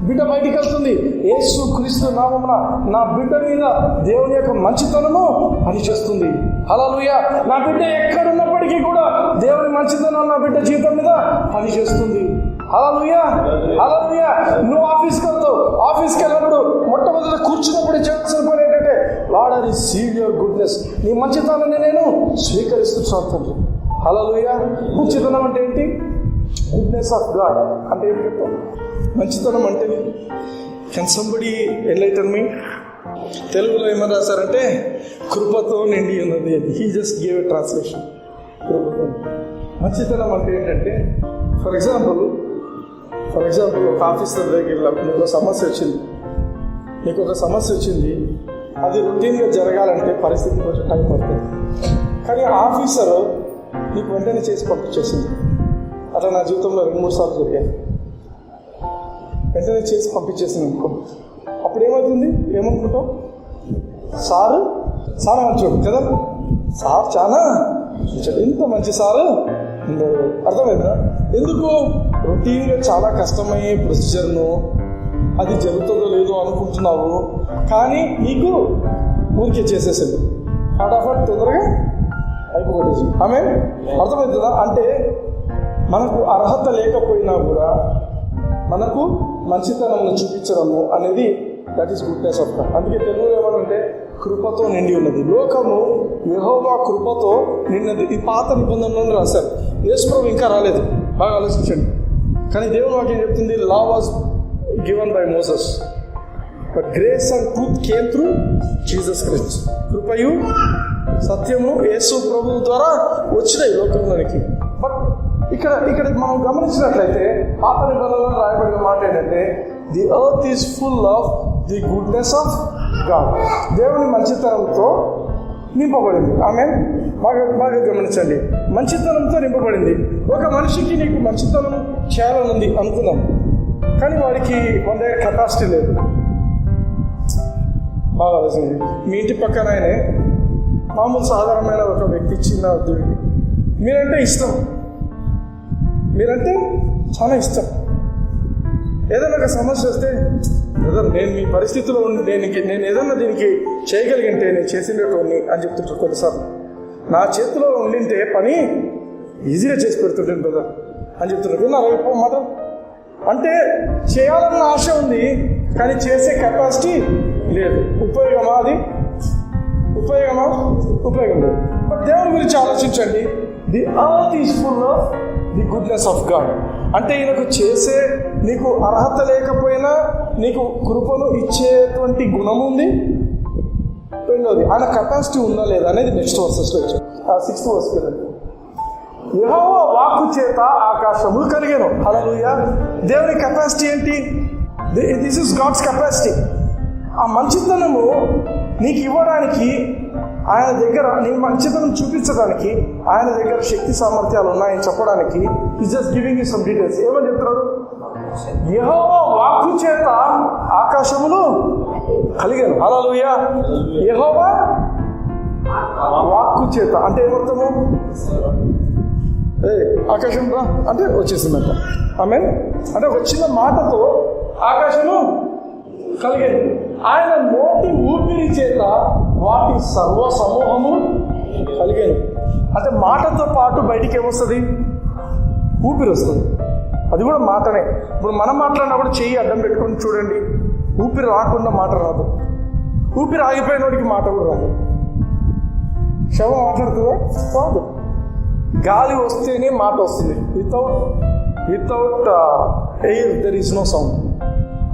బిడ్డ బయటికి వెళ్తుంది, యేసు క్రీస్తు నామమున నా బిడ్డ మీద దేవుని యొక్క మంచితనము పనిచేస్తుంది. హల్లెలూయా. నా బిడ్డ ఎక్కడున్నప్పటికీ కూడా దేవుని మంచితనం నా బిడ్డ జీవితం మీద పనిచేస్తుంది. హల్లెలూయా. హల్లెలూయా. నువ్వు ఆఫీస్కి వెళ్తావు, ఆఫీస్కి వెళ్ళినప్పుడు మొట్టమొదటి కూర్చున్నప్పుడు చేయాల్సిన పని ఏంటంటే, lord I receive your goodness. నీ మంచితనాన్ని నేను స్వీకరిస్తున్నాను తండ్రి. హల్లెలూయా. మంచితనం అంటే ఏంటి? గుడ్నెస్ ఆఫ్ గాడ్ అంటే ఏంటి? మంచితనం అంటే కెన్ సంబడి ఎన్లైటన్ మీ? తెలుగులో ఏమని రాశారంటే కృపతో నిండి ఉన్నది. He just gave a translation. కృపతో. మంచితనం అంటే ఏంటంటే, ఫర్ ఎగ్జాంపుల్ ఒక ఆఫీసర్ దగ్గరికి వెళ్ళినప్పుడు నీకు ఒక సమస్య వచ్చింది. అది రొటీన్గా జరగాలంటే పరిస్థితి కొంచెం టైం పడుతుంది. కానీ ఆఫీసరు నీకు వెంటనే చేసి పంపించేసింది. అట్లా నా జీవితంలో 2-3 సార్లు జరిగాయి. వెంటనే చేసి పంపించేసింది అనుకో, అప్పుడు ఏమవుతుంది? ఏమనుకుంటావు? సారు మంచోడు కదా, సార్ చాలా ఇంత మంచి సారు అర్థమైందా? ఎందుకు? రొటీన్గా చాలా కష్టమయ్యే ప్రొసీజర్ను అది జరుగుతుందో లేదో అనుకుంటున్నావు, కానీ నీకు ఊరికే చేసేసింది. ఫటాఫట్ తొందరగా అయిపోగొట్టేసి. ఆమె అర్థమవుతుందా? అంటే మనకు అర్హత లేకపోయినా కూడా మనకు మంచితనం చూపించడము అనేది that is goodness of God. అందుకే తెలుగులో ఏమనంటే కృపతో నిండి ఉన్నది. లోకము యెహోవా కృపతో నిన్నది. ఈ పాత నిబంధనలను రాశారు. యేసు ప్రభు ఇంకా రాలేదు, బాగా ఆలోచించండి. కానీ దేవుని వాక్యం చెప్తుంది, లా was given by Moses but grace and truth came through Jesus Christ. కృపయు సత్యము యేసు ప్రభు ద్వారా వచ్చినాయి లోకంలోనికి. బట్ ఇక్కడ మనం గమనించినట్లయితే పాత నిబంధనలో రాయబడిన మాట ఏంటంటే, the earth is full of the goodness of God. దేవుని మంచితనంతో నింపబడింది. ఆమె బాగా గమనించండి, మంచితనంతో నింపబడింది. ఒక మనిషికి నీకు మంచితనం చేయాలనుంది అనుకుందాం, కానీ వాడికి మన దగ్గర కెపాసిటీ లేదు. బాగా ఆలోచించండి. మీ ఇంటి పక్కన ఆయనే మామూలు సాధారణమైన ఒక వ్యక్తి, చిన్న ఉద్యోగి, మీరంటే చాలా ఇష్టం. ఏదైనా ఒక సమస్య వస్తే, నేను మీ పరిస్థితిలో నేను ఏదన్నా దీనికి చేయగలిగింటే నేను చేసిండేటోని అని చెప్తుంటారు. కొన్నిసార్లు నా చేతిలో ఉండింటే పని ఈజీగా చేసి పెడుతుంటాను బ్రదర్ అని చెప్తుంటారు. నా వైపు మాట అంటే చేయాలన్న ఆశ ఉంది, కానీ చేసే కెపాసిటీ లేదు. ఉపయోగమా? అది ఉపయోగం లేదు. బట్ దేవుని గురించి ఆలోచించండి. The earth is full of the goodness of God. అంటే ఈయనకు చేసే, నీకు అర్హత లేకపోయినా నీకు కృపను ఇచ్చేటువంటి గుణం ఉంది. రెండోది, ఆయన కెపాసిటీ ఉందా లేదా అనేది నెక్స్ట్ వర్సెస్లో ఇచ్చాడు. 6th వర్స్ కదండి. యెహోవా వాక్కు చేత ఆకాశములు కలిగాను. హల్లెలూయా. దేవుని కెపాసిటీ ఏంటి? This is God's capacity. ఆ మంచితనము నీకు ఇవ్వడానికి, ఆయన దగ్గర నీ మంచితనం చూపించడానికి ఆయన దగ్గర శక్తి సామర్థ్యాలు ఉన్నాయని చెప్పడానికి is just giving you some details. ఏమని చెప్తున్నాడు? యెహోవా వాక్కు చేత ఆకాశములు కలిగాను. హల్లెలూయా. యెహోవా వాక్కు చేత అంటే ఏమర్థము? ఆకాశం రా అంటే వచ్చేసిందంట. ఆమేన్. అంటే ఒక చిన్న మాటతో ఆకాశము కలిగేది. ఆయన నోటి ఊపిరి చేత వాటి సర్వ సమూహము కలిగేది. అంటే మాటతో పాటు బయటికి ఏమొస్తుంది? ఊపిరి వస్తుంది. అది కూడా మాటనే. ఇప్పుడు మనం మాట్లాడినప్పుడు చెయ్యి అడ్డం పెట్టుకొని చూడండి, ఊపిరి రాకుండా మాట రాదు. ఊపిరి ఆగిపోయినోడికి మాట కూడా రాదు. శవం మాట్లాడుతుందా? రాదు. గాలి వస్తేనే మాట వస్తుంది. Without air there is no sound.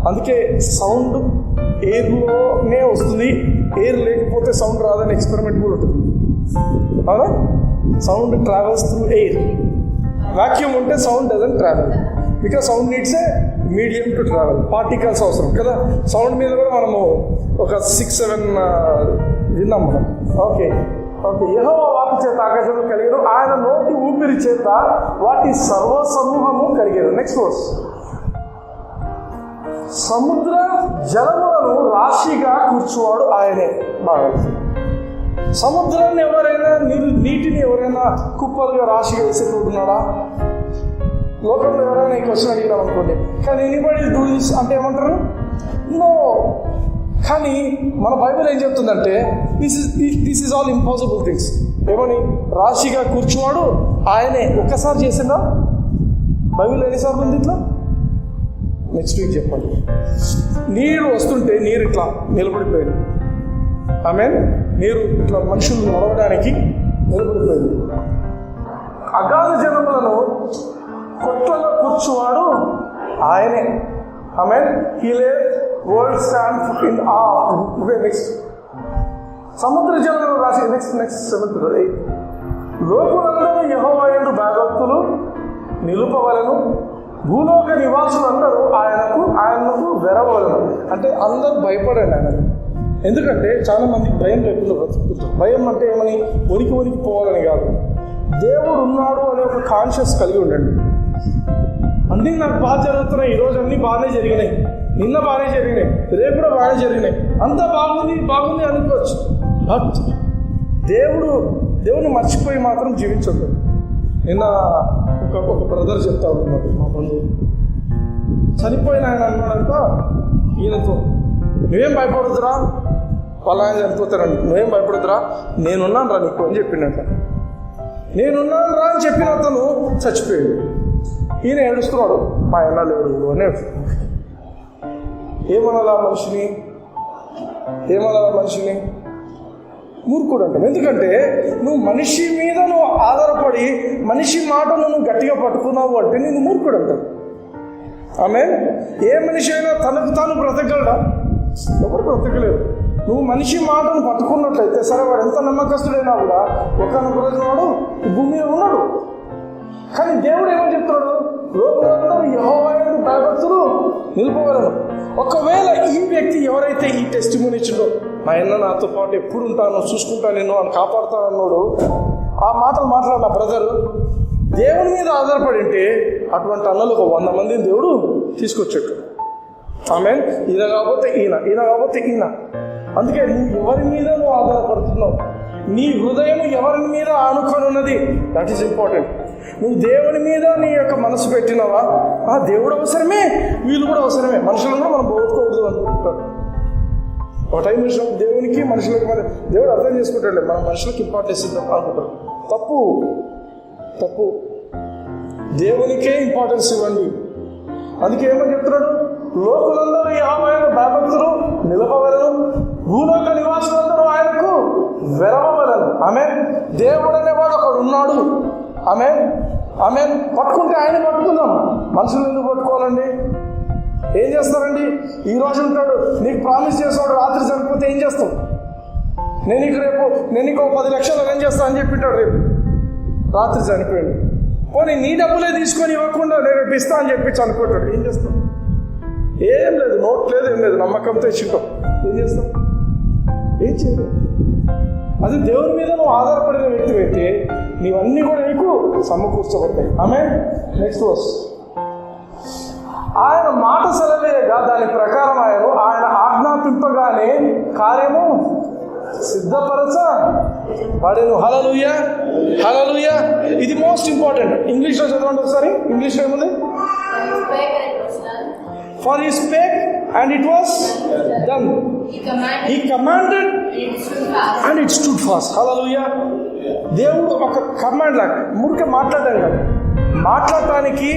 అందుకే సౌండ్ ఎయిర్లోనే వస్తుంది, ఎయిర్ లేకపోతే సౌండ్ రాదని ఎక్స్పెరిమెంట్ కూడా ఉంటుంది. అవునా? Sound travels through air. Vacuum ఉంటే sound doesn't travel, because sound needs a medium to travel. Particles అవసరం కదా. సౌండ్ మీద కూడా మనము ఒక 6-7 విన్నాం మనం. Okay okay. యెహోవా వాక్కు చేత ఆకాశంలో కలిగారు, ఆయన నోటి ఊపిరి చేత వాటి సర్వ సమూహము కలిగారు. Next verse. సముద్ర జలములను రాశిగా కూర్చువాడు ఆయనే. బాగా సముద్రాన్ని ఎవరైనా నీటిని ఎవరైనా కుప్పలుగా రాశిగా వేసేటోడున్నాడా? లోకంలో ఎవరైనా ఈ క్వశ్చన్ అడిగినాం అనుకోండి, కానీ ఎనీబడి డూ దిస్ అంటే ఏమంటారు? నో. కానీ మన బైబిల్ ఏం చెప్తుందంటే this is all impossible things. ఏమని? రాశిగా కూర్చువాడు ఆయనే. ఒక్కసారి చేసిందా? బైబిల్ ఎన్నిసార్లు ఉంది ఇట్లా? నెక్స్ట్ వీక్ చెప్పండి. నీరు వస్తుంటే నీరు ఇట్లా నిలబడిపోయింది. ఆమేన్. నీరు ఇట్లా మనుషులు నడవడానికి నిలబడిపోయింది. అగాధ జనములను కొట్లలో కూర్చువాడు ఆయనే. ఆమేన్. He laid world stand in ఆ. నెక్స్ట్. సముద్ర జలములను రాసి నెక్స్ట్ 7th 8. లోకులందరూ యెహోవా యందు భయభక్తులు నిలుపవలెను, భూలోక నివాసులందరూ ఆయనకు వెరవలను. అంటే అందరూ భయపడండి ఆయనకు. ఎందుకంటే చాలా మంది భయం లేకుండా బ్రతుకుతుంటారు. భయం అంటే ఏమని? వణికి పోవాలని కాదు, దేవుడు ఉన్నాడు అనే ఒక కాన్షియస్ కలిగి ఉండండి. అన్నీ నాకు బాగా జరుగుతున్నాయి, ఈరోజు అన్నీ బాగానే జరిగినాయి, నిన్న బాగానే జరిగినాయి, రేపు కూడా బాగానే జరిగినాయి, అంతా బాగుంది అనుకోవచ్చు. బట్ దేవుడిని మర్చిపోయి మాత్రం జీవించద్దు. నిన్న ఒక బ్రదర్ చెప్తా ఉన్నాడు, మా బంధువు చనిపోయిన ఆయన అన్నాడంట ఈయనతో, నువ్వేం భయపడదురా, వాళ్ళ ఆయన చనిపోతారండి, నువ్వేం భయపడదురా, నేనున్నాను రా నీకు అని చెప్పిండట. నేనున్నాను రా అని చెప్పిన అతను చచ్చిపోయాడు. ఈయన ఏడుస్తున్నాడు, మా ఆయన లేడు అని. ఏమనాలా మనిషిని? మూర్ఖుడు అంటాం. ఎందుకంటే నువ్వు మనిషి మీద ఆధారపడి మనిషి మాటను నువ్వు గట్టిగా పట్టుకున్నావు అంటే నేను మూర్ఖుడు అంటావు. ఆమేన్. ఏ మనిషి అయినా తనకు తాను బ్రతకగలడా? ఎవరు బ్రతకలేరు. నువ్వు మనిషి మాటను పట్టుకున్నట్లయితే సరే, వాడు ఎంత నమ్మకస్తుడైనా కూడా ఒకనొక రోజు వాడు భూమి మీద ఉన్నాడు. కానీ దేవుడు ఏమని చెప్తున్నాడు? లోకులందరూ యెహోవా యందు భయభక్తులు నిలుపవలెను. ఒకవేళ ఈ వ్యక్తి ఎవరైతే ఈ టెస్టిమోనీ ఇచ్చిండో, మా అన్న నాతో పాటు ఎప్పుడు ఉంటాను, చూసుకుంటాను, నేను అని కాపాడుతానన్నాడు, ఆ మాటలు మాట్లాడిన బ్రదరు దేవుని మీద ఆధారపడి ఉంటే అటువంటి అన్నలు ఒక 100 మందిని దేవుడు తీసుకొచ్చాడు. ఆమేన్. ఈయన కాకపోతే ఈయన. అందుకే నువ్వు ఎవరి మీద నువ్వు ఆధారపడుతున్నావు, నీ హృదయం ఎవరి మీద ఆనుకొని ఉన్నది, దట్ ఈస్ ఇంపార్టెంట్. నువ్వు దేవుని మీద నీ యొక్క మనసు పెట్టినావా? దేవుడు అవసరమే, వీళ్ళు కూడా అవసరమే, మనుషులను కూడా మనం పోగొట్టుకోకూడదు అనుకుంటారు. ఒక టైం విషయం దేవునికి మనుషులకి మరి దేవుడు అర్థం చేసుకుంటాడు, మనం మనుషులకు ఇంపార్టెన్స్ ఇద్దాం అనుకుంటారు. తప్పు. దేవునికే ఇంపార్టెన్స్ ఇవ్వండి. అందుకే ఏమని చెప్తున్నాడు? లోకులందరూ యెహోవా యందు భయభక్తులు నిలపవలెను, భూలోక నివాసులందరూ ఆయనకు వెరవవలెను. ఆమేన్. దేవుడు అనేవాడు ఒకడు ఉన్నాడు. ఆమేన్. పట్టుకుంటే ఆయన పట్టుకుందాం, మనుషులు ఎందుకు పట్టుకోవాలండి? ఏం చేస్తారండి? ఈ రోజు ఉంటాడు, నీకు ప్రామిస్ చేస్తాడు, రాత్రి చనిపోతే ఏం చేస్తావు? నేను నీకు 10 లక్షలు అరేంజ్ చేస్తాను అని చెప్పింటాడు, రేపు రాత్రి చనిపోయాడు. పోనీ నీ డబ్బులే తీసుకొని ఇవ్వకుండా నేను రేపు ఇస్తా అని చెప్పి చనిపోతాడు, ఏం చేస్తావు? ఏం లేదు, నోట్ లేదు, ఏం లేదు, నమ్మకంతో ఇచ్చింటావు, ఏం చేస్తావు? ఏం చేయలేదు. అది దేవుని మీద నువ్వు ఆధారపడిన వ్యక్తి అయితే నీవన్నీ కూడా నీకు సమకూర్చబడతాయి. ఆమేన్. Next verse. ఆయన మాట సెలవేయగా దాని ప్రకారం ఆయన ఆజ్ఞాపింపగానే కార్యము సిద్ధపరచబడెను. హల్లెలూయా. ఇది మోస్ట్ ఇంపార్టెంట్. ఇంగ్లీష్లో చదవండి ఒకసారి. ఇంగ్లీష్లో ఏముంది? For he spake and it was done. He commanded and it stood fast. Hallelujah. దేవుడు ఒక కమాండ్ లాగా మురికే మాట్లాడాడు కదా. మాట్లాడటానికి,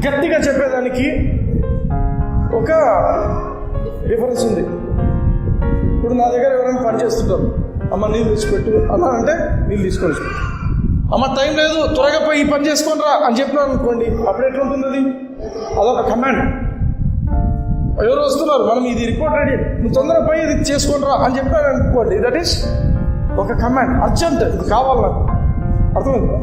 గట్టిగా చెప్పేదానికి ఒక డిఫరెన్స్ ఉంది. ఇప్పుడు నా దగ్గర ఎవరైనా పని చేస్తుంటారు, అమ్మ నీళ్ళు తెచ్చిపెట్టు అన్నా అంటే నీళ్ళు తీసుకొని అమ్మ టైం లేదు, త్వరగా పోయి ఈ పని చేసుకొని రా అని చెప్పినారు అనుకోండి, అప్పుడు ఎట్లుంటుంది అది? అదొక కమాండ్. ఎవరు వస్తున్నారు, మనం ఇది రిపోర్ట్ రెడీ, నువ్వు తొందరగా పోయి ఇది చేసుకొని రా అని చెప్పినారు అనుకోండి, దట్ ఈస్ ఒక కమాండ్. అర్జెంట్, ఇది కావాలి నాకు. అర్థమైందా?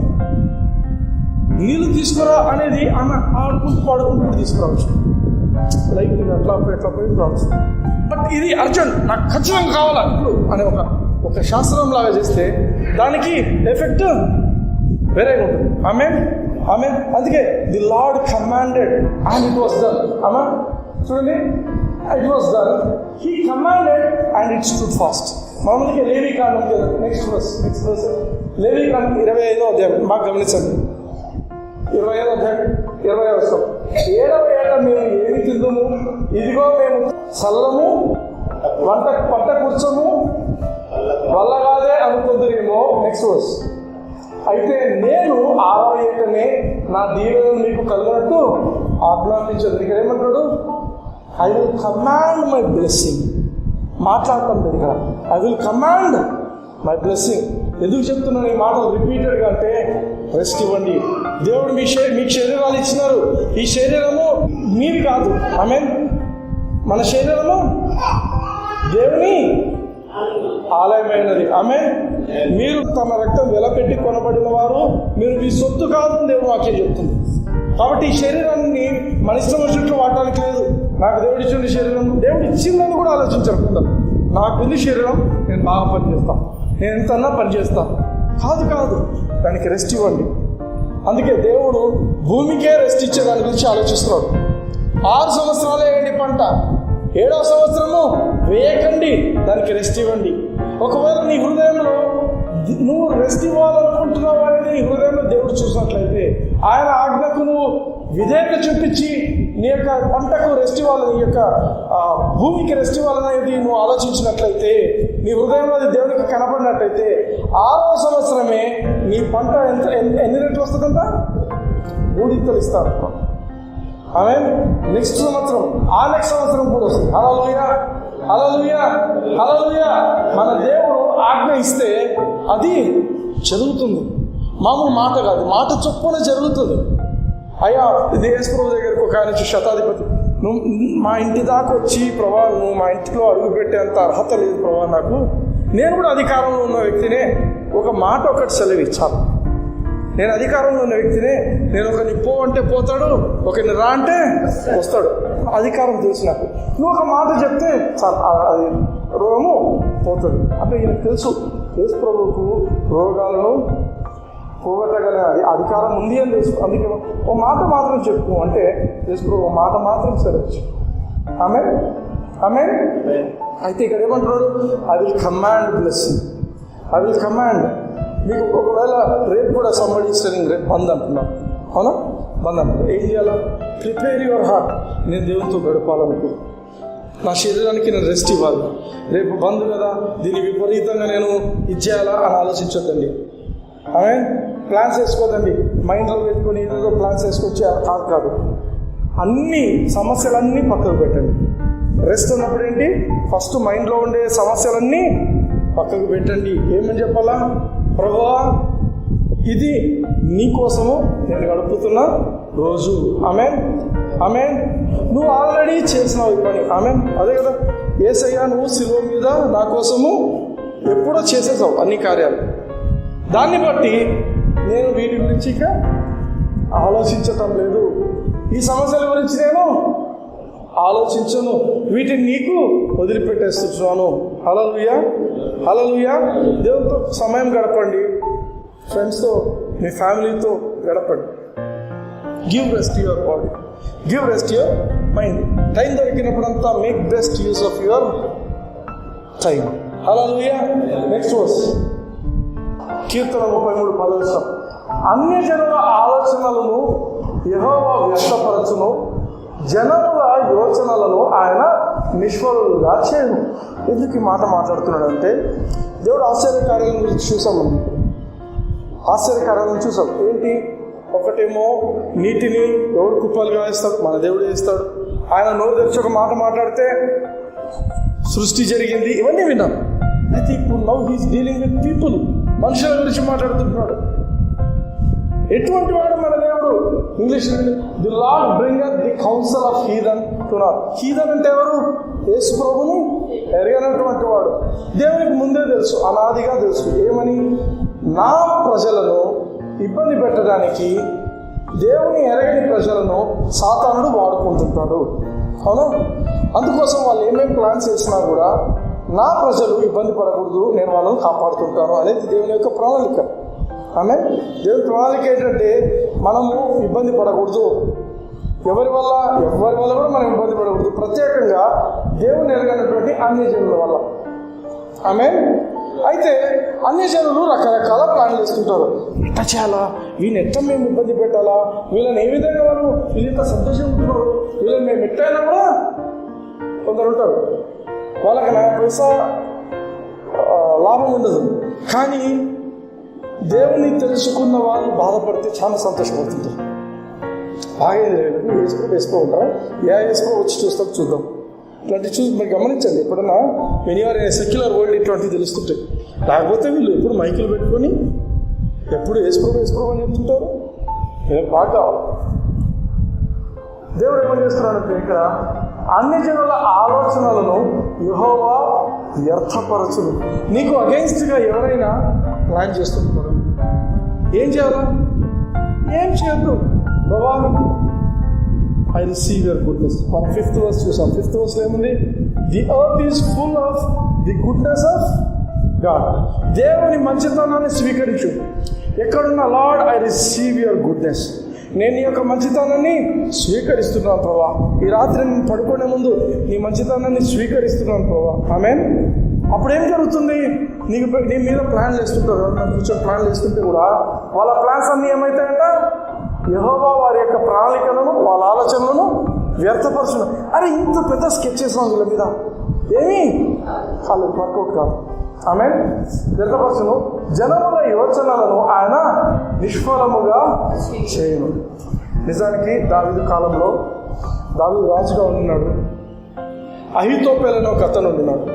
నీళ్ళు తీసుకురా అనేది ఆమె ఆడుకుంటూ పాడుకుంటూ తీసుకురావచ్చు, లైక్ అట్లా పోయి రావచ్చు. బట్ ఇది అర్జెంట్, నాకు ఖచ్చితంగా కావాలా ఇప్పుడు అనే ఒక శాస్త్రం లాగా చేస్తే దానికి ఎఫెక్ట్ వేరేగా ఉంటుంది. ఆమేన్. అందుకే the lord commanded and it was done. అమ్మా చూడండి, it was done, he commanded and it stood fast. మామూలుగా లేవీకాండం నెక్స్ట్ వర్స్ లేవీకాండం 25వ అధ్యాయం బాగా గమనించండి. 25వ అధ్యాయం 20వ వచనం. 7వ ఏట మేము ఏమి తిందుము, ఇదిగో మేము చల్లము, పంట కూర్చోము, వల్లగాదే అనుకుందరేమో. Next verse. అయితే నేను 6వ ఏటనే నా దీవెన మీకు కలిగినట్టు ఆజ్ఞాపించదు. ఇక్కడ ఏమంటాడు? I will command my blessing. మాట్లాడతాం ఇక్కడ, I will command my blessing. ఎందుకు చెప్తున్నాను ఈ మాటలు రిపీటెడ్గా అంటే, రెస్ట్ ఇవ్వండి. దేవుడు మీకు శరీరాలు ఇచ్చినారు, ఈ శరీరము మీది కాదు. ఆమేన్. మన శరీరము దేవుని ఆలయమైనది. ఆమేన్. మీరు తమ రక్తం వెలపెట్టి కొనబడిన వారు, మీరు మీ సొత్తు కాదు దేవుడు వాక్యం చెప్తుంది. కాబట్టి ఈ శరీరాన్ని మన ఇష్టం వచ్చినట్లు వాడటానికి లేదు. నాకు దేవుడు ఇచ్చిన శరీరం, దేవుడు ఇచ్చిందని కూడా ఆలోచించకుండా, నాకుంది శరీరం, నేను బాగా పనిచేస్తాను, నేను ఎంతన్నా పనిచేస్తాను. కాదు, దానికి రెస్ట్ ఇవ్వండి. అందుకే దేవుడు భూమికే రెస్ట్ ఇచ్చే దాని గురించి ఆలోచిస్తున్నాడు. 6 సంవత్సరాలు వేయండి పంట, 7వ సంవత్సరము వేయకండి, దానికి రెస్ట్ ఇవ్వండి. ఒకవేళ నీ హృదయంలో నువ్వు రెస్ట్ ఇవ్వాలనుకుంటున్నావు అనేది నీ హృదయంలో దేవుడు చూసినట్లయితే, ఆయన ఆజ్ఞకు నువ్వు విధేయత చూపించి నీ యొక్క పంటకు రెస్ట్ ఇవ్వాలని, నీ యొక్క భూమికి రెస్ట్ ఇవ్వాలనేది నువ్వు ఆలోచించినట్లయితే, నీ హృదయంలో అది దేవునికి కనపడినట్లయితే, 6వ సంవత్సరమే నీ పంట ఎన్ని రెట్లు వస్తుందంట? 3 ఇంతలు ఇస్తారు. ఆమె నెక్స్ట్ సంవత్సరం, నెక్స్ట్ సంవత్సరం కూడా వస్తుంది. హల్లెలూయా. మన దేవుడు ఆజ్ఞ ఇస్తే అది జరుగుతుంది. మామూలు మాట కాదు, మాట చొప్పున జరుగుతుంది. అయ్యా, ఇది యేసుప్రభు దగ్గరికి ఒక ఆయన శతాధిపతి, నువ్వు మా ఇంటి దాకా వచ్చి, ప్రభా నువ్వు మా ఇంటిలో అడుగు పెట్టేంత అర్హత లేదు ప్రభా నాకు, నేను కూడా అధికారంలో ఉన్న వ్యక్తినే, ఒక మాట ఒకటి సెలవిచ్చాను. నేను అధికారంలో ఉన్న వ్యక్తినే, నేను ఒకరిని పో అంటే పోతాడు, ఒకరిని రా అంటే వస్తాడు. అధికారం తెలుసు నాకు. నువ్వు ఒక మాట చెప్తే చాలు, అది రోగము పోతుంది. అంటే ఈయనకు తెలుసు యేసు ప్రభువుకు రోగాలను పోగొట్టగల అధికారం ఉంది అని తెలుసు. అందుకే ఓ మాట మాత్రం చెప్పు అంటే యేసు ప్రభు ఓ మాట మాత్రం సెలవు. ఆమేన్. అయితే ఇక్కడ ఏమంటున్నాడు? I will command blessing. I will command. మీకు ఒకవేళ రేపు కూడా సంబడి ఇస్టరింగ్ రేపు బంద్ అంటున్నాను, అవునా? బంద్ అంటున్నాను. ఏం చేయాలా? Prepare your heart. నేను దేవునితో గడపాలనుకో, నా శరీరానికి నేను రెస్ట్ ఇవ్వాలి. రేపు బంద్ కదా, దీన్ని విపరీతంగా నేను ఇచ్చేయాలా అని ఆలోచించొద్దండి. ప్లాన్స్ వేసుకోదండి, మైండ్లో పెట్టుకొని ఏదో ప్లాన్స్ వేసుకొచ్చి కాదు. అన్ని సమస్యలన్నీ పక్కకు పెట్టండి. రెస్ట్ ఉన్నప్పుడు ఏంటి? ఫస్ట్ మైండ్లో ఉండే సమస్యలన్నీ పక్కకు పెట్టండి. ఏమని చెప్పాలా? ప్రభువా, ఇది నీ కోసము నేను గడుపుతున్న రోజు. ఆమేన్. నువ్వు ఆల్రెడీ చేసినావు ఈ పని. ఆమేన్. అదే కదా, యేసయ్యా నువ్వు శిలువ మీద నా కోసము ఎప్పుడో చేసేసావు అన్ని కార్యాలు. దాన్ని బట్టి నేను వీటి గురించి ఇక ఆలోచించటం లేదు. ఈ సమస్యల గురించి నేను ఆలోచించను, వీటిని నీకు వదిలిపెట్టేస్తున్నాను. హల్లెలూయా. దేవునితో సమయం గడపండి, ఫ్రెండ్స్తో, మీ ఫ్యామిలీతో గడపండి. Give rest your body, give rest your mind. Time దొరికినప్పుడంతా make best use of your time. హల్లెలూయా. నెక్స్ట్ వర్స్, కీర్తన 33:10. అన్యజనుల ఆలోచనలను యెహోవా వ్యక్తపరచును, జనముల యోచనలను ఆయన నిష్ఫలుగా చేయను. ఎందుకు ఈ మాట మాట్లాడుతున్నాడంటే, దేవుడు ఆశ్చర్యకార్యాలను గురించి చూసాం. ఆశ్చర్యకార్యాలను చూసాం. ఏంటి? ఒకటేమో నీటిని ఎవడు కుప్పలుగా వేస్తాడు? మన దేవుడు చేస్తాడు. ఆయన నోరు తెరిచి ఒక మాట మాట్లాడితే సృష్టి జరిగింది. ఇవన్నీ విన్నాం. అయితే ఇప్పుడు now he's dealing with people, మనుషుల గురించి మాట్లాడుతున్నాడు. ఎటువంటి వాడు మన దేవుడు? English the Lord bringer the counsel of heathen to naught. Heathen అంటే ఎవరు? యేసు ప్రభుని ఎరగనటువంటి వాడు. దేవునికి ముందే తెలుసు, అనాదిగా తెలుసు. ఏమని? నా ప్రజలను ఇబ్బంది పెట్టడానికి దేవుని ఎరగని ప్రజలను సాతానుడు వాడుకుంటుంటాడు. అవునా? అందుకోసం వాళ్ళు ఏమేమి ప్లాన్స్ చేసినా కూడా నా ప్రజలు ఇబ్బంది పడకూడదు, నేను వాళ్ళని కాపాడుతుంటాను అనేది దేవుని యొక్క ప్రణాళిక. ఆమె దేవుని ప్రణాళిక ఏంటంటే మనము ఇబ్బంది పడకూడదు, ఎవరి వల్ల కూడా మనం ఇబ్బంది పడకూడదు. ప్రత్యేకంగా దేవుని ఎరగనటువంటి అన్యజనుల వల్ల. ఆమె అయితే అన్యజనులు రకరకాల ప్లాన్లు వేస్తుంటారు. ఎట్లా చేయాలా, వీళ్ళని ఎట్లా మేము ఇబ్బంది పెట్టాలా, వీళ్ళని ఏ విధంగా వాళ్ళు వీళ్ళంత సంతోషం ఉంటున్నారు, వీళ్ళని మేము ఎట్టయినా కూడా కొందరు ఉంటారు. వాళ్ళకి నా పైసా లాభం ఉండదు, కానీ దేవుని తెలుసుకున్న వాళ్ళు బాధపడితే చాలా సంతోషపడుతుంటారు. బాగా వేసుకో ఉంటారా? వేసుకో వచ్చి చూస్తాం, చూద్దాం. ఇట్లాంటివి చూసి మీరు గమనించండి. ఎప్పుడన్నా వెనివారు సెక్యులర్ వరల్డ్ ఇట్లాంటివి తెలుస్తుంటాయి. లేకపోతే వీళ్ళు ఎప్పుడు మైకులు పెట్టుకొని ఎప్పుడు వేసుకో అని చెప్తుంటారు. వీళ్ళకి బాగా కావాలి. దేవుడు ఏమని చేస్తున్నాడంటే ఇక్కడ అన్ని జనుల ఆలోచనలను యెహోవా వ్యర్థపరచును. నీకు అగెయిన్స్ట్గా ఎవరైనా ప్లాన్ చేస్తుంటారు, ఏం చేయాలా? ఏం చేయొద్దు. బాబా ఐ రిసీవ్ యువర్ గుడ్నెస్. మనం 5th verse చూసాం. 5th verse ఏముంది? The earth is full of the goodness of God. దేవుని మంచితనాన్ని స్వీకరించు. ఎక్కడున్న lord I receive your goodness, నేను నీ యొక్క మంచితనాన్ని స్వీకరిస్తున్నాను ప్రభా. ఈ రాత్రి నేను పడుకునే ముందు నీ మంచితనాన్ని స్వీకరిస్తున్నాను ప్రభా. ఆమేన్. అప్పుడు ఏం జరుగుతుంది? నీ మీద ప్లాన్లు వేస్తుంటారు. కూర్చొని ప్లాన్లు వేస్తుంటే కూడా వాళ్ళ ప్లాన్స్ అన్నీ ఏమవుతాయంట? యెహోవా వారి యొక్క ప్రణాళికలను, వాళ్ళ ఆలోచనలను వ్యర్థపరచును. అరే ఇంత పెద్ద స్కెచ్ చేసాం వీళ్ళ మీద, ఏమి వాళ్ళు వర్కౌట్ కాదు. ఆమె వ్యర్థపరచును. జనముల యోచనలను ఆయన నిష్ఫలముగా చేయను. నిజానికి దావీదు కాలంలో దావీదు రాజుగా ఉన్నాడు. అహీతోపెల్ అనే ఒక అతను ఉన్నాడు.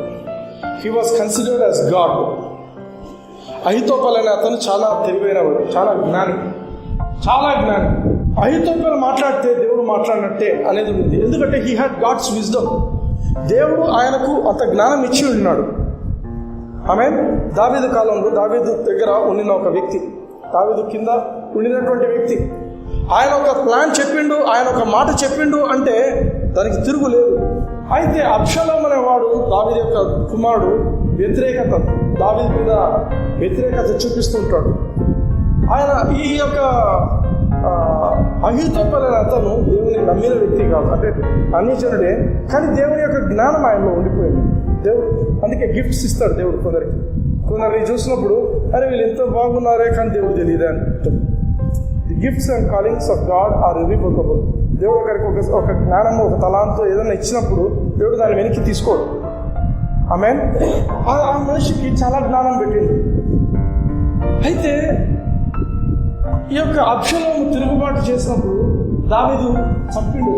He was considered as God. Ahithophel అనే అతను చాలా తెలివైనవాడు, చాలా జ్ఞాని. అహీతోపెల్ మాట్లాడితే దేవుడు మాట్లాడినట్టే అనేది ఉంది. ఎందుకంటే హీ హ్యాడ్ గాడ్స్ విజ్డమ్. దేవుడు ఆయనకు అంత జ్ఞానం ఇచ్చి ఉన్నాడు. ఆమె దావీదు కాలంలో దావీదు దగ్గర ఉండిన ఒక వ్యక్తి, దావీదు కింద ఉండినటువంటి వ్యక్తి, ఆయన ఒక ప్లాన్ చెప్పిండు, ఆయన ఒక మాట చెప్పిండు అంటే దానికి తిరుగులేదు. అయితే అబ్షలోము అనేవాడు దావీదు యొక్క కుమారుడు దావీదు మీద వ్యతిరేకత చూపిస్తుంటాడు. ఆయన ఈ యొక్క అహీతోపెల్ అనే అతను దేవుని నమ్మిన వ్యక్తి కాదు, అంటే అన్యజనుడే, కానీ దేవుని యొక్క జ్ఞానం ఆయనలో ఉండిపోయింది. దేవుడు అందుకే గిఫ్ట్స్ ఇస్తాడు దేవుడు కొందరిని చూసినప్పుడు, అరే వీళ్ళు ఎంత బాగున్నారే కానీ దేవుడు తెలియదే అంటాడు. The gifts and callings of God are irrevocable. దేవుడు ఒకరికి ఒక జ్ఞానము, ఒక తలాంతో ఏదైనా ఇచ్చినప్పుడు దేవుడు దాన్ని వెనక్కి తీసుకోడు. ఆమేన్. ఆ మనిషికి చాలా జ్ఞానం పెట్టింది. అయితే ఈ యొక్క అబ్షలోము తిరుగుబాటు చేసినప్పుడు దావీదు చంపిండు.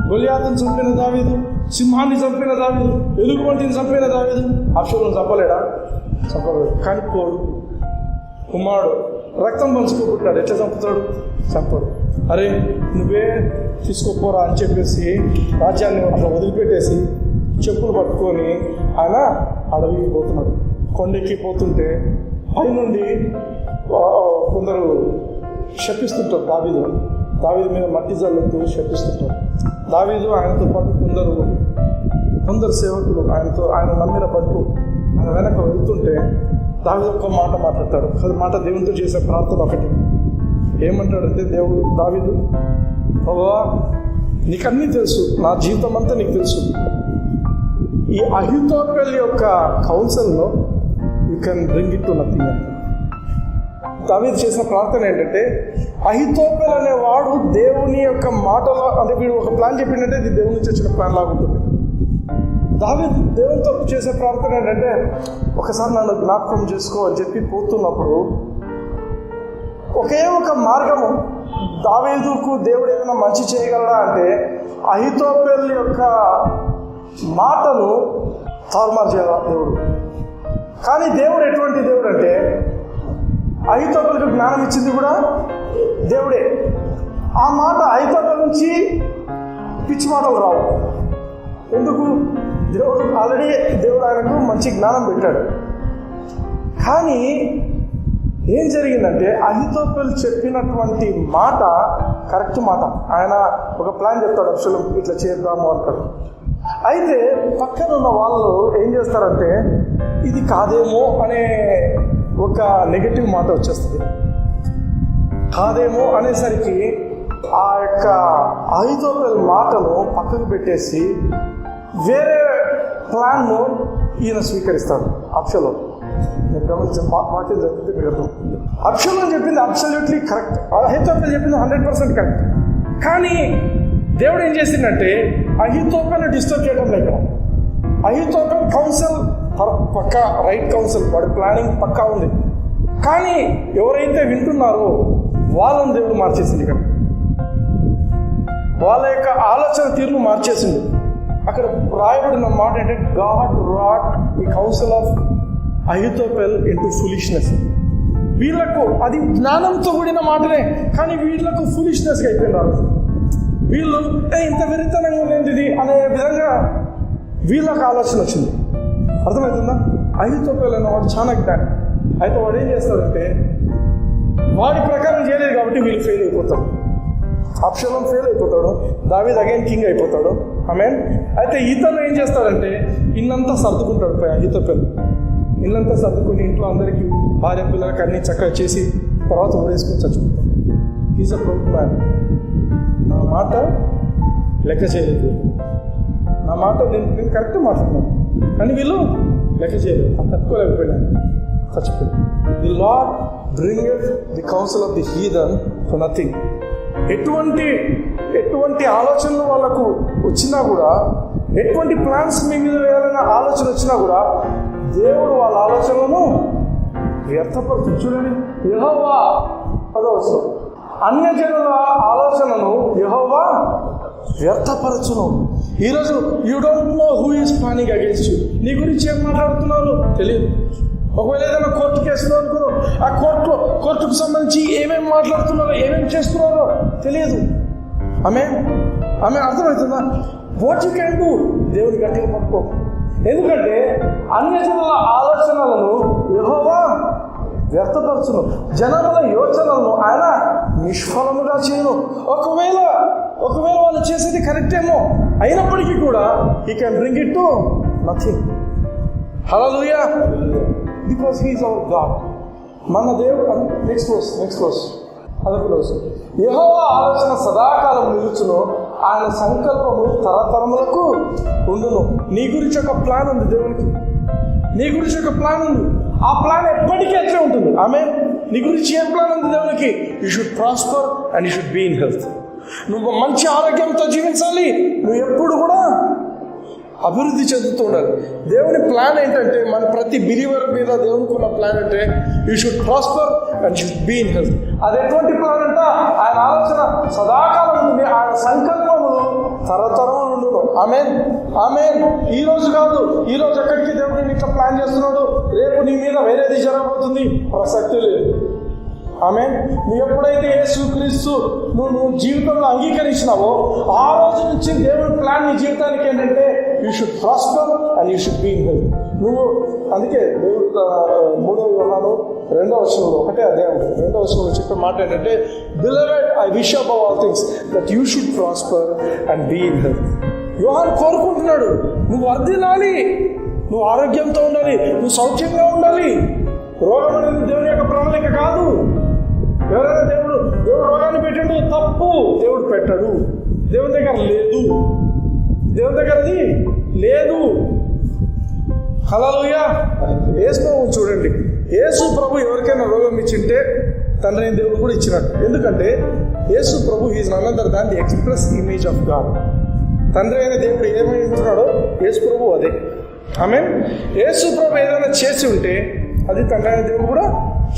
గొలియాతును చంపిన దావీదు, సింహాన్ని చంపిన దావీదు, ఎలుగుబంటిని చంపిన దావీదు. అబ్షలోము చంపలేడా? చంపలేడు. కానీ కుమారుడు రక్తం పంచుకోబుట్టాడు. ఎట్లా చంపుతాడు? చంపడు. అరే నువ్వే తీసుకోపోరా అని చెప్పేసి రాజ్యాన్ని అట్లా వదిలిపెట్టేసి చెప్పులు పట్టుకొని ఆయన అడవికి పోతున్నాడు. కొండెక్కి పోతుంటే పైనుండి కొందరు శపిస్తుంటారు దావీదు మీద మట్టి జల్లుతూ శపిస్తుంటారు. దావీదు ఆయనతో పాటు కొందరు సేవకులు ఆయన నమ్మిన బట్టు ఆయన వెనక వెళ్తుంటే దావీదు ఒక్క మాట మాట్లాడతాడు. అది మాట దేవునితో చేసే ప్రార్థన ఒకటి. ఏమంటాడంటే దావీదు, బాబా నీకు అన్నీ తెలుసు, నా జీవితం అంతా నీకు తెలుసు. ఈ అహీతోపెల్ యొక్క కౌన్సిల్లో you can bring it to nothing అంటే. దావీదు చేసిన ప్రార్థన ఏంటంటే, అహీతోపెల్ అనేవాడు దేవుని యొక్క మాటలో, అంటే వీడు ఒక ప్లాన్ చెప్పిందంటే ఇది దేవుని నుంచి వచ్చిన ప్లాన్ లాగా ఉంటుంది. దావీదు దేవునితో చేసే ప్రార్థన ఏంటంటే, ఒకసారి నన్ను జ్ఞాపకం చేసుకో అని చెప్పి పోతున్నప్పుడు ఒకే ఒక మార్గము, దావీదుకు దేవుడు ఏమైనా మంచి చేయగలడా అంటే అహీతోపెల్ యొక్క మాటను తారుమారు చేయాలి దేవుడు. కానీ దేవుడు ఎటువంటి దేవుడు అంటే, అహీతోపెల్కు జ్ఞానం ఇచ్చింది కూడా దేవుడే. ఆ మాట అహితోపెల నుంచి పిచ్చి మాటలు రావు. ఎందుకు? దేవుడు ఆయనకు మంచి జ్ఞానం పెట్టాడు. కానీ ఏం జరిగిందంటే అహితోపెలు చెప్పినటువంటి మాట కరెక్ట్ మాట. ఆయన ఒక ప్లాన్ చెప్తాడు, అబ్షలోం ఇట్లా చేద్దాము అంటాడు. అయితే పక్కన ఉన్న వాళ్ళు ఏం చేస్తారంటే ఇది కాదేమో అనే ఒక నెగటివ్ మాట వచ్చేస్తుంది. కాదేమో అనేసరికి ఆ యొక్క అహితోపెల మాటను పక్కకు పెట్టేసి వేరే ప్లాన్ను ఈయన స్వీకరిస్తాడు అబ్షలోం. నేను గమనించిన మాటలు చెప్తే మీరు అబ్షలోం చెప్పింది అబ్సల్యూట్లీ కరెక్ట్, అహితోపెలు చెప్పింది 100% కరెక్ట్. కానీ దేవుడు ఏం చేసిందంటే అహితోపెల్ని డిస్టర్బ్ చేయడం లేక, అహితోపెల్ కౌన్సిల్ పక్కా రైట్ కౌన్సిల్, వాడి ప్లానింగ్ పక్కా ఉంది. కానీ ఎవరైతే వింటున్నారో వాళ్ళని దేవుడు మార్చేసింది. ఇక్కడ వాళ్ళ యొక్క ఆలోచన తీరును మార్చేసింది. అక్కడ రాయబడిన మాట ఏంటంటే God wrought the counsel of Ahithophel into foolishness. వీళ్ళకు అది జ్ఞానంతో కూడిన మాటనే, కానీ వీళ్ళకు ఫులిష్నెస్గా అయిపోయినారు. వీళ్ళు ఇంత వెరితనంగా ఉండేది అనే విధంగా వీళ్ళకు ఆలోచన వచ్చింది. అర్థమవుతుందా? అహితోపెల్ అన్నవాడు చాలా జ్ఞానం. అయితే వాడు ఏం చేస్తాడంటే వాడి ప్రకారం చేయలేదు కాబట్టి వీళ్ళు ఫెయిల్ అయిపోతారు. అబ్షలోం ఫెయిల్ అయిపోతాడు, దావీద్ అగైన్ కింగ్ అయిపోతాడు. ఆమేన్. అయితే ఇతను ఏం చేస్తాడంటే ఇల్లంతా సర్దుకుంటాడు. అహితోపెల్ ఇల్లంతా సర్దుకుని ఇంట్లో అందరికీ భార్య పిల్లలకి అన్ని చక్కగా చేసి తర్వాత ఊరేసుకొని చచ్చిపోతాడు. Is a proof man. నా మాట లెక్క చేయలేదు, నా మాట నేను కరెక్ట్ మాట్లాడినాను, కానీ వీళ్ళు లెక్క చేయలేదు. తట్టుకోలేకపోయినాను, చచ్చిపోయాను. The Lord bringeth the counsel of the heathen for nothing. ఎటువంటి ఆలోచనలు వాళ్ళకు వచ్చినా కూడా, ఎటువంటి ప్లాన్స్ మీ మీద వేయాలన్న ఆలోచన వచ్చినా కూడా దేవుడు వాళ్ళ ఆలోచనలను వ్యర్థపరుచు. చూడండి, యెహోవా పదవచ్చు అన్యజనుల ఆలోచనను యెహోవా వ్యర్థపరచును. ఈరోజు you don't know who is planning against you. నీ గురించి ఏం మాట్లాడుతున్నారు తెలియదు. ఒకవేళ ఏదైనా కోర్టు కేసులో అనుకో, ఆ కోర్టుకు సంబంధించి ఏమేమి మాట్లాడుతున్నారో, ఏమేమి చేస్తున్నారో తెలియదు. ఆమె అర్థమవుతుందా? వాట్ యు కెన్ డూ, దేవుని గట్టిగా పట్టుకో. ఎందుకంటే అన్యజనుల ఆలోచనలను యెహోవా వ్యర్థపరచును, జనముల యోచనలను ఆయన నిష్ఫలముగా చేయను. ఒకవేళ వాళ్ళు చేసేది కరెక్ట్ ఏమో అయినప్పటికీ కూడా he can bring it to nothing. Hallelujah, because he is our God. మన దేవుడు. నెక్స్ట్ వర్స్ యెహోవా ఆలోచన సదాకాలం నిలుచును, ఆయన సంకల్పము తరతరములకు ఉండును. నీ గురించి ఒక ప్లాన్ ఉంది దేవునికి, నీ గురించి ఒక ప్లాన్ ఉంది. ఆ ప్లాన్ ఎప్పటికీ అట్లే ఉంటుంది. నీ గురించి ఏం ప్లాన్ ఉంది దేవునికి? You should prosper and you should be in health. నువ్వు మంచి ఆరోగ్యంతో జీవించాలి, నువ్వు ఎప్పుడు కూడా అభివృద్ధి చెందుతూ ఉండాలి. దేవుని ప్లాన్ ఏంటంటే, మన ప్రతి బిలీవర్ మీద దేవునికి ఉన్న ప్లాన్ అంటే you should prosper and should be in health. అది ఎటువంటి ప్లాన్ అంట? ఆయన ఆలోచన సదాకాలం ఉంటుంది, ఆయన సంకల్పములు తరతరములు ఉండును. ఆమేన్. ఈ రోజు కాదు, ఈ రోజు ఎక్కడికి దేవుడు ఇట్లా ప్లాన్ చేస్తున్నాడు, రేపు నీ మీద వేరేది జరగబోతుంది, ప్రసక్తి లేదు. నువ్వు ఎప్పుడైతే యేసుక్రీస్తు నువ్వు జీవితంలో అంగీకరించినావో ఆ రోజు నుంచి దేవుడి ప్లాన్ నీ జీవితానికి ఏంటంటే you should prosper and you should be in health. నువ్వు అందుకే దేవుడు 3వ యోహాను 2వ వచనంలో, ఒకటే అధ్యాయం 2వ వచనంలో చెప్పే మాట ఏంటంటే, beloved I wish above all things that you should prosper and be in health. యోహాను కోరుకుంటున్నాడు, నువ్వు వర్ధిల్లాలి, నువ్వు ఆరోగ్యంతో ఉండాలి, నువ్వు సౌఖ్యంగా ఉండాలి. రోగం అనేది దేవుని యొక్క ప్రణాళిక కాదు. ఎవరైనా దేవుడు రోగాన్ని పెట్టాడు, తప్పు. దేవుడు పెట్టాడు, దేవుని దగ్గర లేదు, దేవుని దగ్గరది లేదు. హల్లెలూయా. యేసు ప్రభు చూడండి, యేసు ప్రభు ఎవరికైనా రోగం ఇచ్చింటే తండ్రి అయిన దేవుడు కూడా ఇచ్చినట్టు. ఎందుకంటే యేసు ప్రభు is none other than the express image of God. తండ్రి అయిన దేవుడు ఏమై ఉంటున్నాడో యేసు ప్రభు అదే. యేసు ప్రభు ఏదైనా చేసి ఉంటే అది తండ్రి అయిన దేవుడు కూడా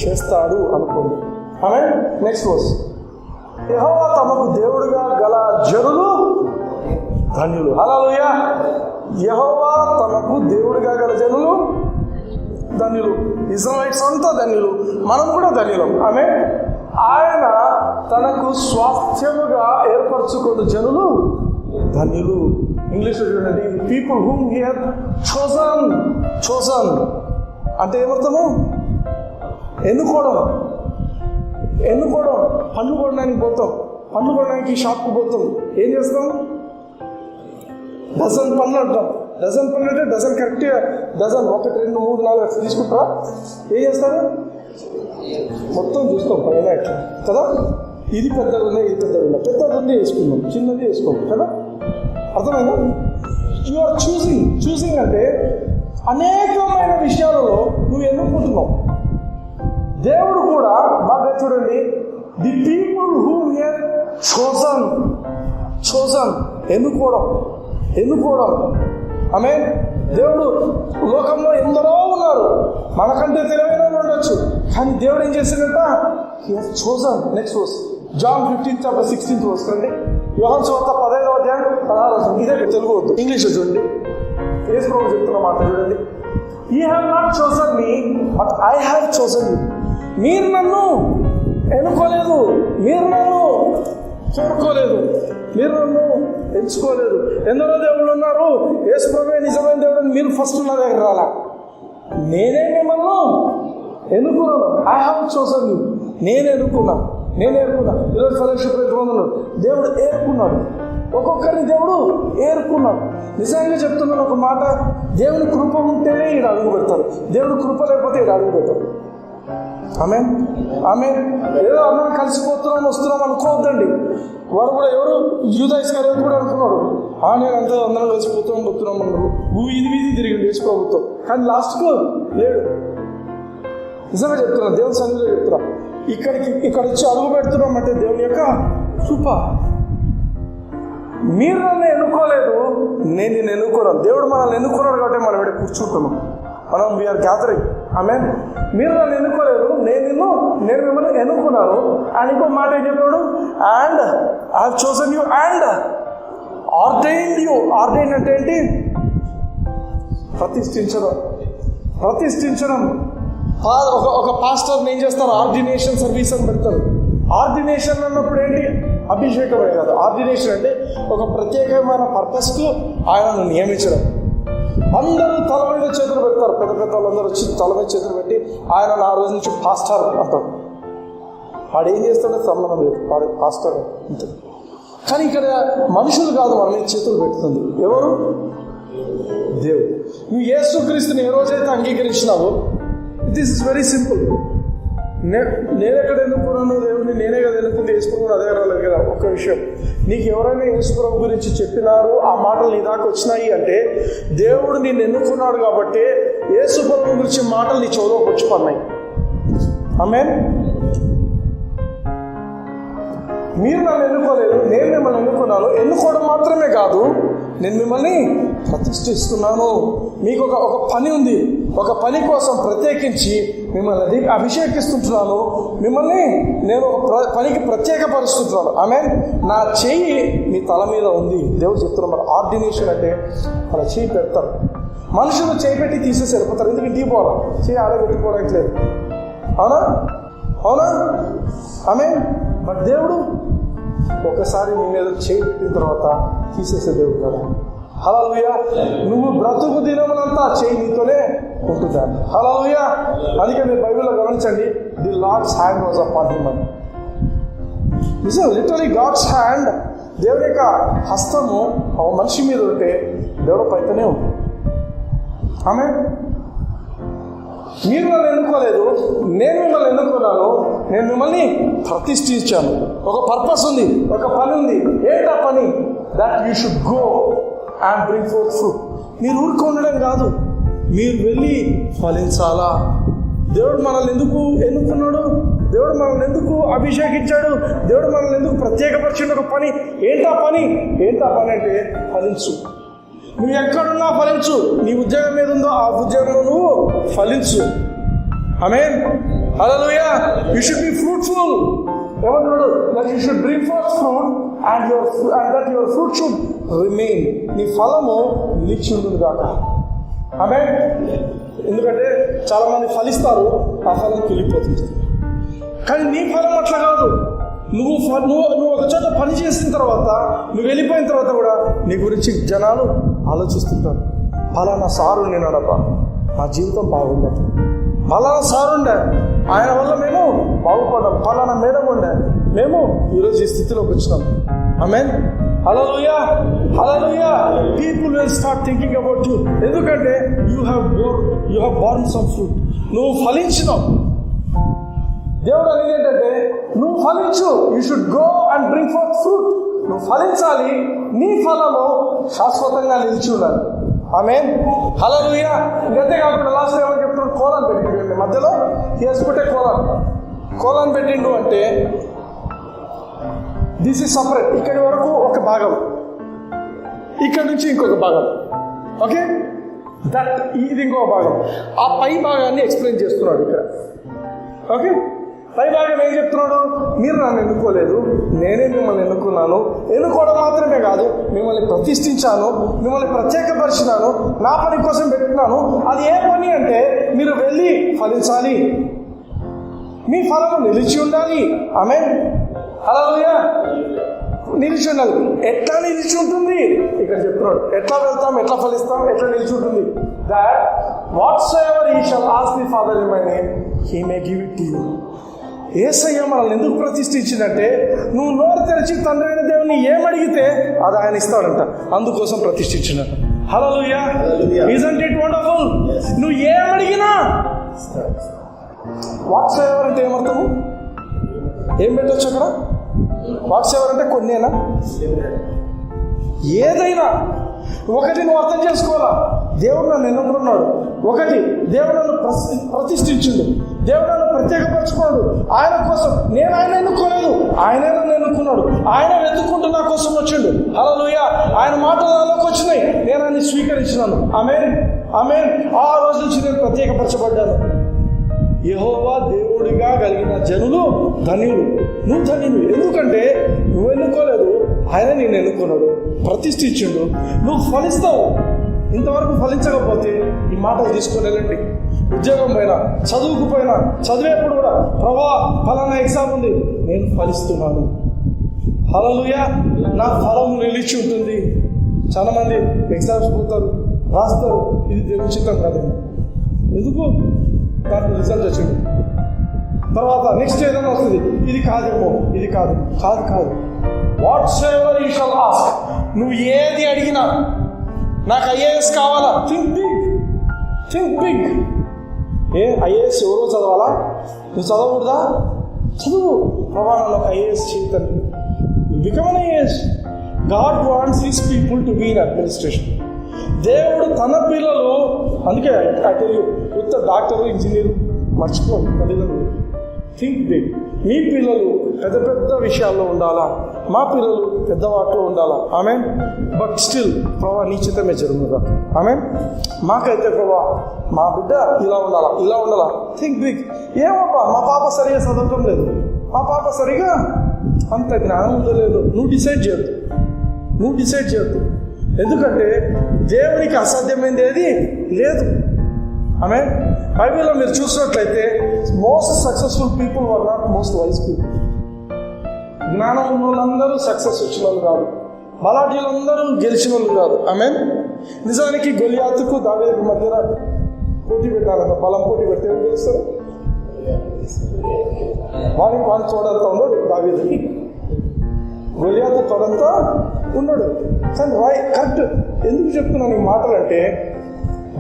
చేస్తాడు అనుకోండి. నెక్స్ట్ వర్స్, యెహోవా తమకు దేవుడుగా గల జనులు ధన్యులు. హల్లెలూయా. యెహోవా తమకు దేవుడిగా గల జనులు ధన్యులు. ఇశ్రాయేలీయులు అంతా ధన్యులు, మనం కూడా ధన్యులం. ఆయన తనకు స్వాస్థ్యముగా ఏర్పరచుకున్న జనులు ధన్యులు. ఇంగ్లీష్ లో చూడండి, people whom he had chosen అంటే ఏమర్థము? ఎన్నుకోవడం. పండ్లు కొనడానికి పోతాం, పండ్లు కొనడానికి షాప్కి పోతాం, ఏం చేస్తాం? డజన్ పండ్లు అంటాం. డజన్ పండ్లు అంటే డజన్ కరెక్ట్గా డజన్ 1, 2, 3, 4 తీసుకుంటారా? ఏం చేస్తారు? మొత్తం చూస్తాం పైన ఎట్లా కదా. ఇది పెద్దది ఉన్నాయి, ఇది పెద్దది ఉన్నాయి, పెద్దది వేసుకుందాం, చిన్నది వేసుకోండి కదా. అర్థమైందా? యు ఆర్ చూసింగ్ అంటే అనేకమైన విషయాలలో నువ్వు ఎన్నుకుంటున్నావు. దేవుడు కూడా బాగా చూడండి, the people who here chosen ఎన్నుకోవడం. ఆమేన్. దేవుడు లోకంలో ఎందరో ఉన్నారు, మనకంటే తెలివైన ఉండొచ్చు, కానీ దేవుడు ఏం చేసిందంట? He has chosen. Next verse, John 15:16 verse కండి. యోహాను సువార్త 15వ అధ్యాయం 16వ వచనం. ఇదే తెలుగు వద్దు, ఇంగ్లీష్ చూడండి. యేసు ప్రభువు చెప్తున్న మాట చూడండి. You have not chosen me, but I have chosen you. మీరు నన్ను ఎన్నుకోలేదు, మీరు నన్ను కోరుకోలేదు, మీరు నన్ను ఎంచుకోలేదు. ఎందరో దేవుళ్ళు ఉన్నారు, యేసు ప్రభువే నిజమైన దేవుడు, మీరు ఫస్ట్ నా దగ్గర రాలా. నేనే మిమ్మల్ని ఎన్నుకున్నాను. I have chosen you. నేను ఎన్నుకున్నా. ఈరోజు ఫెలోషిప్ పెట్టుకున్నాడు, దేవుడు ఏర్కున్నాడు. ఒక్కొక్కరిని దేవుడు ఏర్కున్నాడు. నిజంగా చెప్తున్నాను ఒక మాట, దేవుని కృప ఉంటేనే ఈడ అడుగు పెడతారు, దేవుడు కృప లేకపోతే ఈడ అడుగు పెడతారు. ఆమేన్. ఏదో అందరం కలిసిపోతున్నాం వస్తున్నాం అనుకోవద్దండి. వాడు కూడా ఎవరు యూదా ఇస్కరియోతు కూడా అనుకున్నాడు, నేను అంతా అందరం కలిసిపోతున్నాం అన్నారు. వీధి తిరిగింది యేసు ప్రభుతో, కానీ లాస్ట్కు లేడు. నిజంగా చెప్తున్నా, దేవుని సన్నిధిలో చెప్తున్నా, ఇక్కడ వచ్చి అడుగు పెడుతున్నాం అంటే దేవుని యొక్క కృప. మీరు నన్ను ఎన్నుకోలేదు, నేను నిన్ను ఎన్నుకున్నాను. దేవుడు మనల్ని ఎన్నుకున్నాడు కాబట్టి మనం ఇక్కడ కూర్చుంటున్నాం, మనం వీఆర్ గ్యాదరింగ్. ఆమేన్. మీరు నన్ను ఎన్నుకోలేదు, నేను మిమ్మల్ని ఎన్నుకున్నాను. అండ్ ఇంకో మాట ఏం చెప్పాడు? And I have chosen you and ordained you. Ordain అంటే ఏంటి? ప్రతిష్ఠించడం. ఒక పాస్టర్ని ఏం చేస్తారు? ఆర్డినేషన్ సర్వీస్ అని పెడతారు. ఆర్డినేషన్ అన్నప్పుడు ఏంటి? అభిషేకమే కాదు. ఆర్డినేషన్ అంటే ఒక ప్రత్యేకమైన పర్పస్కు ఆయనను నియమించడం. అందరూ తల మీద చేతులు పెడతారు, పెద్ద వాళ్ళందరూ వచ్చి తల మీద చేతులు పెట్టి ఆయన ఆ రోజు నుంచి పాస్టర్ అంటారు. వాడు ఏం చేస్తాడో సంబంధం లేదు, వాడు పాస్టర్ అంతే. కానీ ఇక్కడ మనుషులు కాదు మన మీద చేతులు పెడుతుంది. ఎవరు? దేవుడు. నువ్వు యేసుక్రీస్తుని ఏ రోజైతే అంగీకరించినావో, దిస్ ఇస్ వెరీ సింపుల్. నేనెక్కడ ఎన్నుకున్నాను దేవుడిని? నేనే కదా ఎన్నుకుంది. యేసుప్రభుని అదే రాలేదు కదా. ఒక్క విషయం, నీకు ఎవరైనా యేసుప్రభు గురించి చెప్పినారు, ఆ మాటలు నీ దాకా వచ్చినాయి అంటే దేవుడు నిన్ను ఎన్నుకున్నాడు కాబట్టి యేసుప్రభు గురించి మాటలు నీ చెవులోకి వచ్చి పడినాయి. ఆమేన్. మీరు నన్ను ఎన్నుకోలేదు, నేను మిమ్మల్ని ఎన్నుకున్నాను. ఎన్నుకోవడం మాత్రమే కాదు, నేను మిమ్మల్ని ప్రతిష్ఠిస్తున్నాను. మీకు ఒక పని ఉంది, ఒక పని కోసం ప్రత్యేకించి మిమ్మల్ని అభిషేకిస్తుంటున్నాను. మిమ్మల్ని నేను పనికి ప్రత్యేకపరుస్తున్నాను. ఆమేన్. నా చెయ్యి మీ తల మీద ఉంది. దేవుడు చెప్తున్నాడు. ఆర్డినేషన్ అంటే అలా చెయ్యి పెడతారు. మనుషులు చేయి పెట్టి తీసేసి వెళ్ళిపోతారు, ఎందుకు ఇంటికి పోవాలి, చేయి ఆడబెట్టుకోవడానికి లేదు. అవునా? ఆమేన్. బట్ దేవుడు ఒకసారి నీ మీద చేయి పెట్టిన తర్వాత తీసేసే దేవుడు కదా. హల్లెలూయా. నువ్వు బ్రతుకు దినమునంతా చేయి నీతోనే ఉంటుందాన్ని. హల్లెలూయా. అందుకే మీరు బైబిల్లో గమనించండి, the Lord's hand was upon him అని. నిజం, లిటరలీ గాడ్స్ హ్యాండ్, దేవుని యొక్క హస్తము ఒక మనిషి మీద ఉంటే దేవుడు పైతనే ఉంది. ఆమేన్. మీరు నన్ను ఎన్నుకోలేదు, నేను మిమ్మల్ని ఎన్నుకున్నాను. నేను మిమ్మల్ని ప్రతిష్ఠించాను. ఒక పర్పస్ ఉంది, ఒక పని ఉంది. ఏంటా పని? That you should go and bring forth fruit. మీరు ఊరుకు ఉండడం కాదు, మీరు వెళ్ళి ఫలించాలా. దేవుడు మనల్ని ఎందుకు ఎన్నుకున్నాడు? దేవుడు మనల్ని ఎందుకు అభిషేకించాడు? దేవుడు మనల్ని ఎందుకు ప్రత్యేకపరిచిన ఒక పని? ఏంటా పని అంటే ఫలించు. నువ్వు ఎక్కడున్నా ఫలించు. నీ ఉద్యోగం మీద ఉందో ఆ ఉద్యోగంలో నువ్వు ఫలించు. ఆమేన్. హల్లెలూయా. You should be fruitful. ఏమన్నాడు? That you should bring forth fruit and that your fruit should remain. నీ ఫలము నిలిచి ఉంటుంది కాక. ఆమేన్. ఎందుకంటే చాలా మంది ఫలిస్తారు, ఆ ఫలం వెళ్ళిపోతుంది. కానీ నీ ఫలం అట్లా కాదు. నువ్వు ఒక చోట పని చేసిన తర్వాత, నువ్వు వెళ్ళిపోయిన తర్వాత కూడా నీ గురించి జనాలు ఆలోచిస్తుంటారు. ఫలానా సారు నేనడబ్బా, నా జీవితం బాగుండదు. ఫలానా సారు ఉండే, ఆయన వల్ల మేము బాగుపడ్డాం. ఫలానా మేడం ఉండే, మేము ఈరోజు ఈ స్థితిలోకి వచ్చినాం. ఆమేన్. హల్లెలూయా, హల్లెలూయా. People will start thinking about you. ఎందుకంటే you have borne some fruit. నువ్వు ఫలించినావు. దేవుడు అనేది ఏంటంటే నువ్వు ఫలించు. You should go and bring forth fruit. నువ్వు ఫలించాలి. నీ ఫలము శాశ్వతంగా నిలిచి ఉండాలి. ఆమేన్. హల్లెలూయా. ఇంకంతే కాకుండా లాస్ట్ ఏమని చెప్తున్నాడు? కోలాన్ పెట్టిండు మధ్యలో, వేసుకుంటే కోలాన్ పెట్టిండు అంటే దిస్ ఈజ్ సపరేట్. ఇక్కడి వరకు ఒక భాగం, ఇక్కడ నుంచి ఇంకొక భాగం. ఓకే, ఇది ఇంకొక భాగం. ఆ పై భాగాన్ని ఎక్స్ప్లెయిన్ చేస్తున్నాడు ఇక్కడ. ఓకే, పై భాగం ఏం చెప్తున్నాడు? మీరు నన్ను ఎన్నుకోలేదు, నేనే మిమ్మల్ని ఎన్నుకున్నాను. ఎన్నుకోవడం మాత్రమే కాదు, మిమ్మల్ని ప్రతిష్ఠించాను, మిమ్మల్ని ప్రత్యేకపరిచినాను, నా పని కోసం పెట్టినాను. అది ఏ పని అంటే మీరు వెళ్ళి ఫలించాలి, మీ ఫలము నిలిచి ఉండాలి. ఆమేన్. హల్లెలూయా. నిలిచి ఉండాలి. ఎట్లా నిలిచి ఉంటుంది ఇక్కడ చెప్తున్నాడు. ఎట్లా వెళ్తాం, ఎట్లా ఫలిస్తాం, ఎట్లా నిలిచి ఉంటుంది? That whatsoever he shall ask the father in my name he may give it to you. Yesayya మనల్ని ఎందుకు ప్రతిష్ఠించిందంటే నువ్వు నోరు తెరిచి తండ్రి అయిన దేవుని ఏమడిగితే అది ఆయన ఇస్తాడంట. అందుకోసం ప్రతిష్ఠించినట్ట. హల్లెలూయా. Isn't it wonderful? నువ్వు ఏమడిగినా. వాట్స్ ఎవర్ అంటే ఏమర్థము? ఏం పెట్టచ్చు అక్కడ? వాట్స్ ఎవర్ అంటే కొన్నేనా? ఏదైనా ఒకటి నువ్వు అర్థం చేసుకోవాలా. దేవుడు నన్ను ఎన్నుకున్నాడు. ఒకటి, దేవుడు నన్ను ప్రతిష్ఠించిండు, దేవుడు నన్ను ప్రత్యేకపరచుకున్నాడు. ఆయన కోసం నేను ఆయన ఎన్నుకోలేదు, ఆయనే నన్ను ఎన్నుకున్నాడు. ఆయన వెతుక్కుంటూ నా కోసం వచ్చిండు. హల్లెలూయా. ఆయన మాటలు నాలోకి వచ్చినాయి, నేను ఆయన స్వీకరించినాను. ఆమేన్, ఆమేన్. ఆ రోజు నుంచి నేను ప్రత్యేకపరచబడ్డాను. యెహోవా దేవుడిగా కలిగిన జనులు ధన్యులు. నువ్వు ధన్యుడు. ఎందుకంటే నువ్వు ఎన్నుకోలేదు, ఆయన నేను ఎన్నుకున్నాడు, ప్రతిష్ఠించిండు. నువ్వు ఫలిస్తావు. ఇంతవరకు ఫలించకపోతే ఈ మాటలు తీసుకొని వెళ్ళండి. ఉద్యోగం పైన, చదువుకు పైన, చదివేప్పుడు కూడా ప్రభా ఫలానా ఎగ్జామ్ ఉంది, నేను ఫలిస్తున్నాను. హల్లెలూయా. నా ఫలం నిలిచి ఉంటుంది. చాలా మంది ఎగ్జామ్స్ పోతారు, రాస్తారు, ఇది దేవుని చిత్తం కాదేమో. ఎందుకు? దానికి రిజల్ట్ వచ్చింది. తర్వాత నెక్స్ట్ ఏదైనా వస్తుంది, ఇది కాదేమో, ఇది కాదు. Whatsoever you shall ask. నువ్వు ఏది అడిగినా, నాకు ఐఏఎస్ కావాలా, థింక్ బిగ్. ఐఏఎస్ ఎవరో చదవాలా? నువ్వు చదవకూడదా? చదువు. ప్రభా నన్ను ఒక ఐఏఎస్ చేయతాను. Become an IAS. God wants his people to be in administration. దేవుడు తన పిల్లలు, అందుకే ఉత్త డాక్టరు, ఇంజనీరు మర్చిపోండి తల్లిదండ్రులు. Think big. మీ పిల్లలు పెద్ద పెద్ద విషయాల్లో ఉండాలా, మా పిల్లలు పెద్ద వాటిలో ఉండాలా. ఆమేన్. బట్ స్టిల్ ప్రభా నీ చిత్తమే జరుగుతుందా. ఆమేన్. మాకైతే ప్రభా మా బిడ్డ ఇలా ఉండాలా. Think big. ఏమబ్బా మా పాప సరిగా చదవటం లేదు, మా పాప సరిగా అంత జ్ఞానం లేదు. నువ్వు డిసైడ్ చేయొద్దు. ఎందుకంటే దేవునికి అసాధ్యమైనది ఏది లేదు. ఆమేన్. బైబిల్లో మీరు చూసినట్లయితే most successful people were not most wise people. జ్ఞానం ఉన్న వాళ్ళందరూ సక్సెస్ వచ్చిన వాళ్ళు కాదు, బలాఢ్యులందరూ గెలిచిన వాళ్ళు కాదు. ఆమేన్. నిజానికి గొలియాతుకు దావీదుకు మధ్యన పోటీ పెట్టాలంట. బలం పోటీ పెడితే ఏం గెలుస్తారు? వాడిని చూడంతా ఉన్నాడు దావీదుకి, గొలియాతు తొడంతా ఉన్నాడు. కానీ కరెక్ట్ ఎందుకు చెప్తున్నాను ఈ మాటలు అంటే,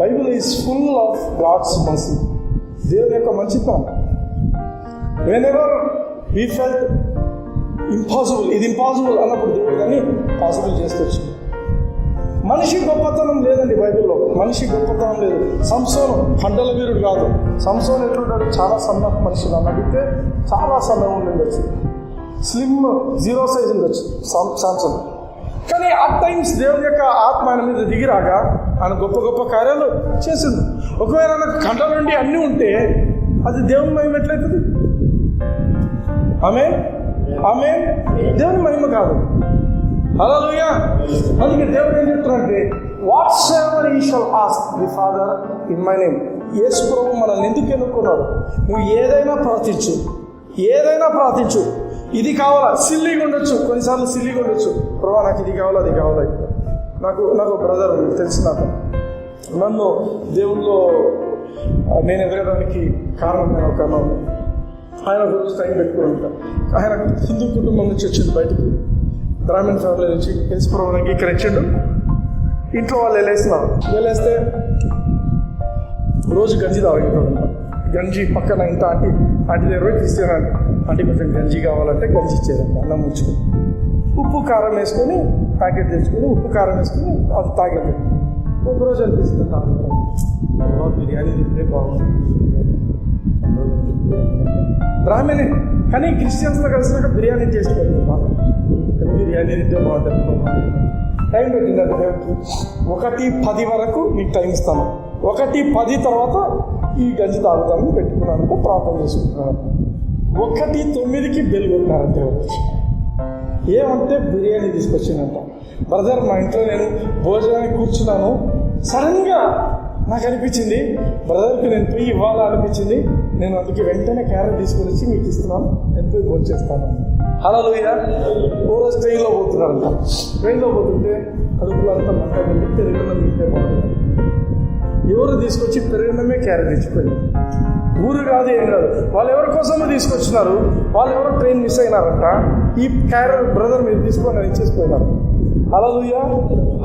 Bible is full of God's mercy. దేవుని యొక్క మంచితనం. వెన్ ఎవర్ వీ ఫెల్ట్ ఇది ఇంపాసిబుల్ అన్నప్పుడు దేవుడు దాన్ని పాసిబుల్ చేసుకొచ్చు. మనిషి గొప్పతనం లేదండి బైబిల్లో. మనిషి గొప్పతనం లేదు. సంసోను పంటల వీరుడు కాదు. సంసోను ఎట్లుంటాడు? చాలా సన్న మనిషి. నన్ను అడిగితే చాలా సన్నగా ఉండొచ్చు, స్లిమ్ 0 సైజ్ ఉండొచ్చు సామ్సన్. కానీ అట్ టైమ్స్ దేవుని యొక్క ఆత్మ ఆయన మీద దిగిరాగా ఆయన గొప్ప గొప్ప కార్యాలు చేసిండు. ఒకవేళ నాకు కంట నుండి అన్నీ ఉంటే అది దేవుని మహిమ ఎట్లయితుంది? ఆమేన్. దేవుని మహిమ కాదు. హల్లెలూయా. అందుకే దేవుడు ఏం చెప్తున్నాడంటే whatsoever he shall ask the father in my name. Yesu ప్రభువు మనల్ని ఎందుకు ఎన్నుకున్నాడు? నువ్వు ఏదైనా ప్రార్థించు, ఏదైనా ప్రార్థించు. ఇది కావాలా, సిల్లీగా ఉండొచ్చు, కొన్నిసార్లు సిల్లీగా ఉండొచ్చు. ప్రభా నాకు ఇది కావాలా, అది కావాలా. నాకు బ్రదర్ తెలిసిన నన్ను దేవుల్లో నేను ఎదగడానికి కారణం నేను ఒక ఆయన ఒక రోజు టైం పెట్టుకుని ఉంటాను. ఆయన హిందూ కుటుంబం నుంచి వచ్చింది, బయటికి బ్రాహ్మణ్ ఫ్యామిలీ నుంచి యేసుప్రభువుని అంగీకరించాడు. ఇంట్లో వాళ్ళు వెళ్ళేస్తే రోజు గంజి తాగుతాడంట. గంజి పక్కన ఇంత ఆంటీ దగ్గర పోయి క్రిస్టియన్ ఆంటీ కొంచెం గంజి కావాలంటే గంజి ఇచ్చేదంట. అన్నం ఉంచుకొని ఉప్పు కారం వేసుకొని ప్యాకెట్ తెచ్చుకొని ఉప్పు కారం వేసుకొని అది తాగేది. ఒకరోజు అనిపిస్తుంది బిర్యానీ తింటే బాగుంటుంది, బ్రాహ్మణే కానీ క్రిస్టియన్స్తో కలిసినాక బిర్యానీ టేస్ట్ పెడుతుంది బాగా, కానీ బిర్యానీ తింటే బాగుంటుంది. టైం పెట్టిందంటే 1:10 వరకు నీకు టైం ఇస్తాను, 1:10 తర్వాత ఈ గంజి తాగుతాను పెట్టుకున్నానంటే ప్రార్థన చేసుకుంటున్నాను. 1:09కి బెల్ కొట్టినారంటే వచ్చి ఏమంటే బిర్యానీ తీసుకొచ్చిందంట. బ్రదర్ మా ఇంట్లో నేను భోజనానికి కూర్చున్నాను, సడన్గా నాకు అనిపించింది బ్రదర్కి నేను పోయి ఇవ్వాలా అనిపించింది. నేను అందుకే వెంటనే క్యారెట్ తీసుకొని వచ్చి మీకు ఇస్తున్నాను, ఎంతో భోజనం చేస్తాను. హల్లెలూయా. ఓ రోజు ట్రైన్లో పోతున్నారంట. ట్రైన్లో పోతుంటే కడుపులో అంతా మంట వెళ్ళి పెరుగున్నం తింటే బాగుంటుంది. ఎవరు తీసుకొచ్చి పెరుగున్నమే క్యారెట్ తెచ్చిపోయింది. ఊరు కాదు ఏం కాదు, వాళ్ళు ఎవరి కోసమో తీసుకొచ్చినారు. వాళ్ళు ఎవరో ట్రైన్ మిస్ అయినారంట. ఈ క్యారెట్ బ్రదర్ మీరు తీసుకొని ఇచ్చేసిపోయినారు. హల్లెలూయా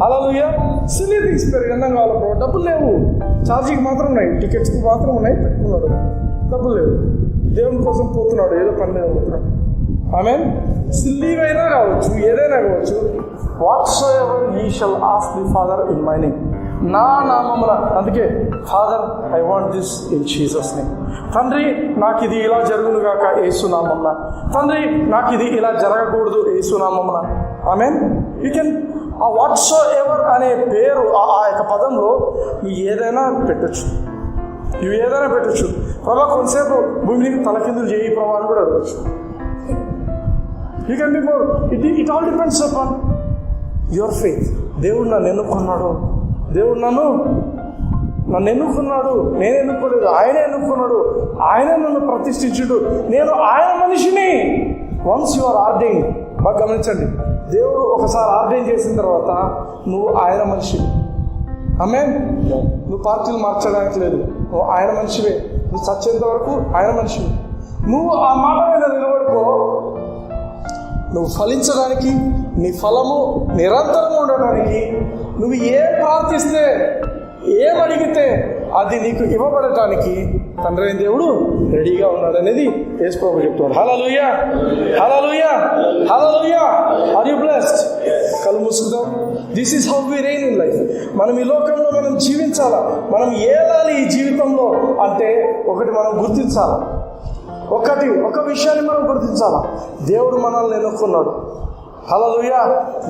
హల్లెలూయా. సిల్లీ థింగ్స్, పెరుగన్నం కావాలి, డబ్బులు లేవు, ఛార్జీకి మాత్రం ఉన్నాయి, టికెట్స్కి మాత్రం ఉన్నాయి, పెట్టుకున్నాడు, డబ్బులు లేవు. దేవుని కోసం పోతున్నాడు, ఏదో పని మీద పోతున్నాడు. ఆమేన్. సిల్లీవైనా కావచ్చు, ఏదైనా కావచ్చు. వాట్సోఎవర్ యీ shall ask the father in my name, నా నామమున. అందుకే father I want this in Jesus name. తండ్రి నాకు ఇది ఇలా జరుగును గాక యేసు నామమున. తండ్రి నాకు ఇది ఇలా జరగకూడదు యేసు నామమున. ఆమేన్. యూ కెన్ ఆ వాట్సోఎవర్ అనే పేరు, ఆ యొక్క పదంలో నువ్వు ఏదైనా పెట్టచ్చు, ప్రభా కొంతసేపు భూమిని తలకిందులు చేయి ప్రభా అని కూడా అడగచ్చు. You can be more. It all depends upon your faith. దేవుడు నన్ను ఎన్నుకున్నాడు, నేను ఎన్నుకోలేదు, ఆయనే ఎన్నుకున్నాడు, ఆయనే నన్ను ప్రతిష్ఠించుడు, నేను ఆయన మనిషిని. వన్స్ యు ఆర్ ఆర్డైన్, బాగా గమనించండి, దేవుడు ఒకసారి ఆర్డైన్ చేసిన తర్వాత నువ్వు ఆయన మనిషి. ఆమేన్. నువ్వు పార్టీలు మార్చడానికి లేదు, నువ్వు ఆయన మనిషివే. నువ్వు చచ్చేంత వరకు ఆయన మనిషివి. నువ్వు ఆ మాట మీద నిలబడుకో. నువ్వు ఫలించడానికి, నీ ఫలము నిరంతరం ఉండడానికి, నువ్వు ఏం ప్రార్థిస్తే, ఏం అడిగితే అది నీకు ఇవ్వబడటానికి తండ్రి అయిన దేవుడు రెడీగా ఉన్నాడు అనేది యేసు ప్రభువు చెప్తున్నాడు. హల్లెలూయా హల్లెలూయా హల్లెలూయా. Are you blessed? కళ్ళు మూసుకుందాం. This is how we reign in life. మనం ఈ లోకంలో మనం జీవించాలా, మనం ఏలాలి ఈ జీవితంలో అంటే ఒకటి మనం గుర్తించాలా, ఒక విషయాన్ని మనం గుర్తించాలా. దేవుడు మనల్ని ఎన్నుకున్నాడు. హల్లెలూయా.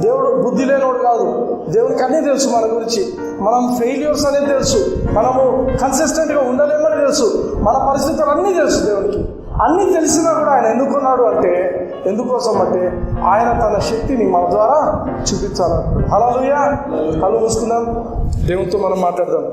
దేవుడు బుద్ధి లేనోడు కాదు. దేవునికి అన్నీ తెలుసు మన గురించి. మనం ఫెయిల్యూర్స్ అనేది తెలుసు, మనము కన్సిస్టెంట్గా ఉండలేమని తెలుసు, మన పరిస్థితులు అన్నీ తెలుసు. దేవునికి అన్నీ తెలిసినా కూడా ఆయన ఎన్నుకున్నాడు అంటే ఎందుకోసం అంటే ఆయన తన శక్తిని మన ద్వారా చూపించాలన్నాడు. హల్లెలూయా. కళ్ళు మూసుకుందాం, దేవునితో మనం మాట్లాడదాం.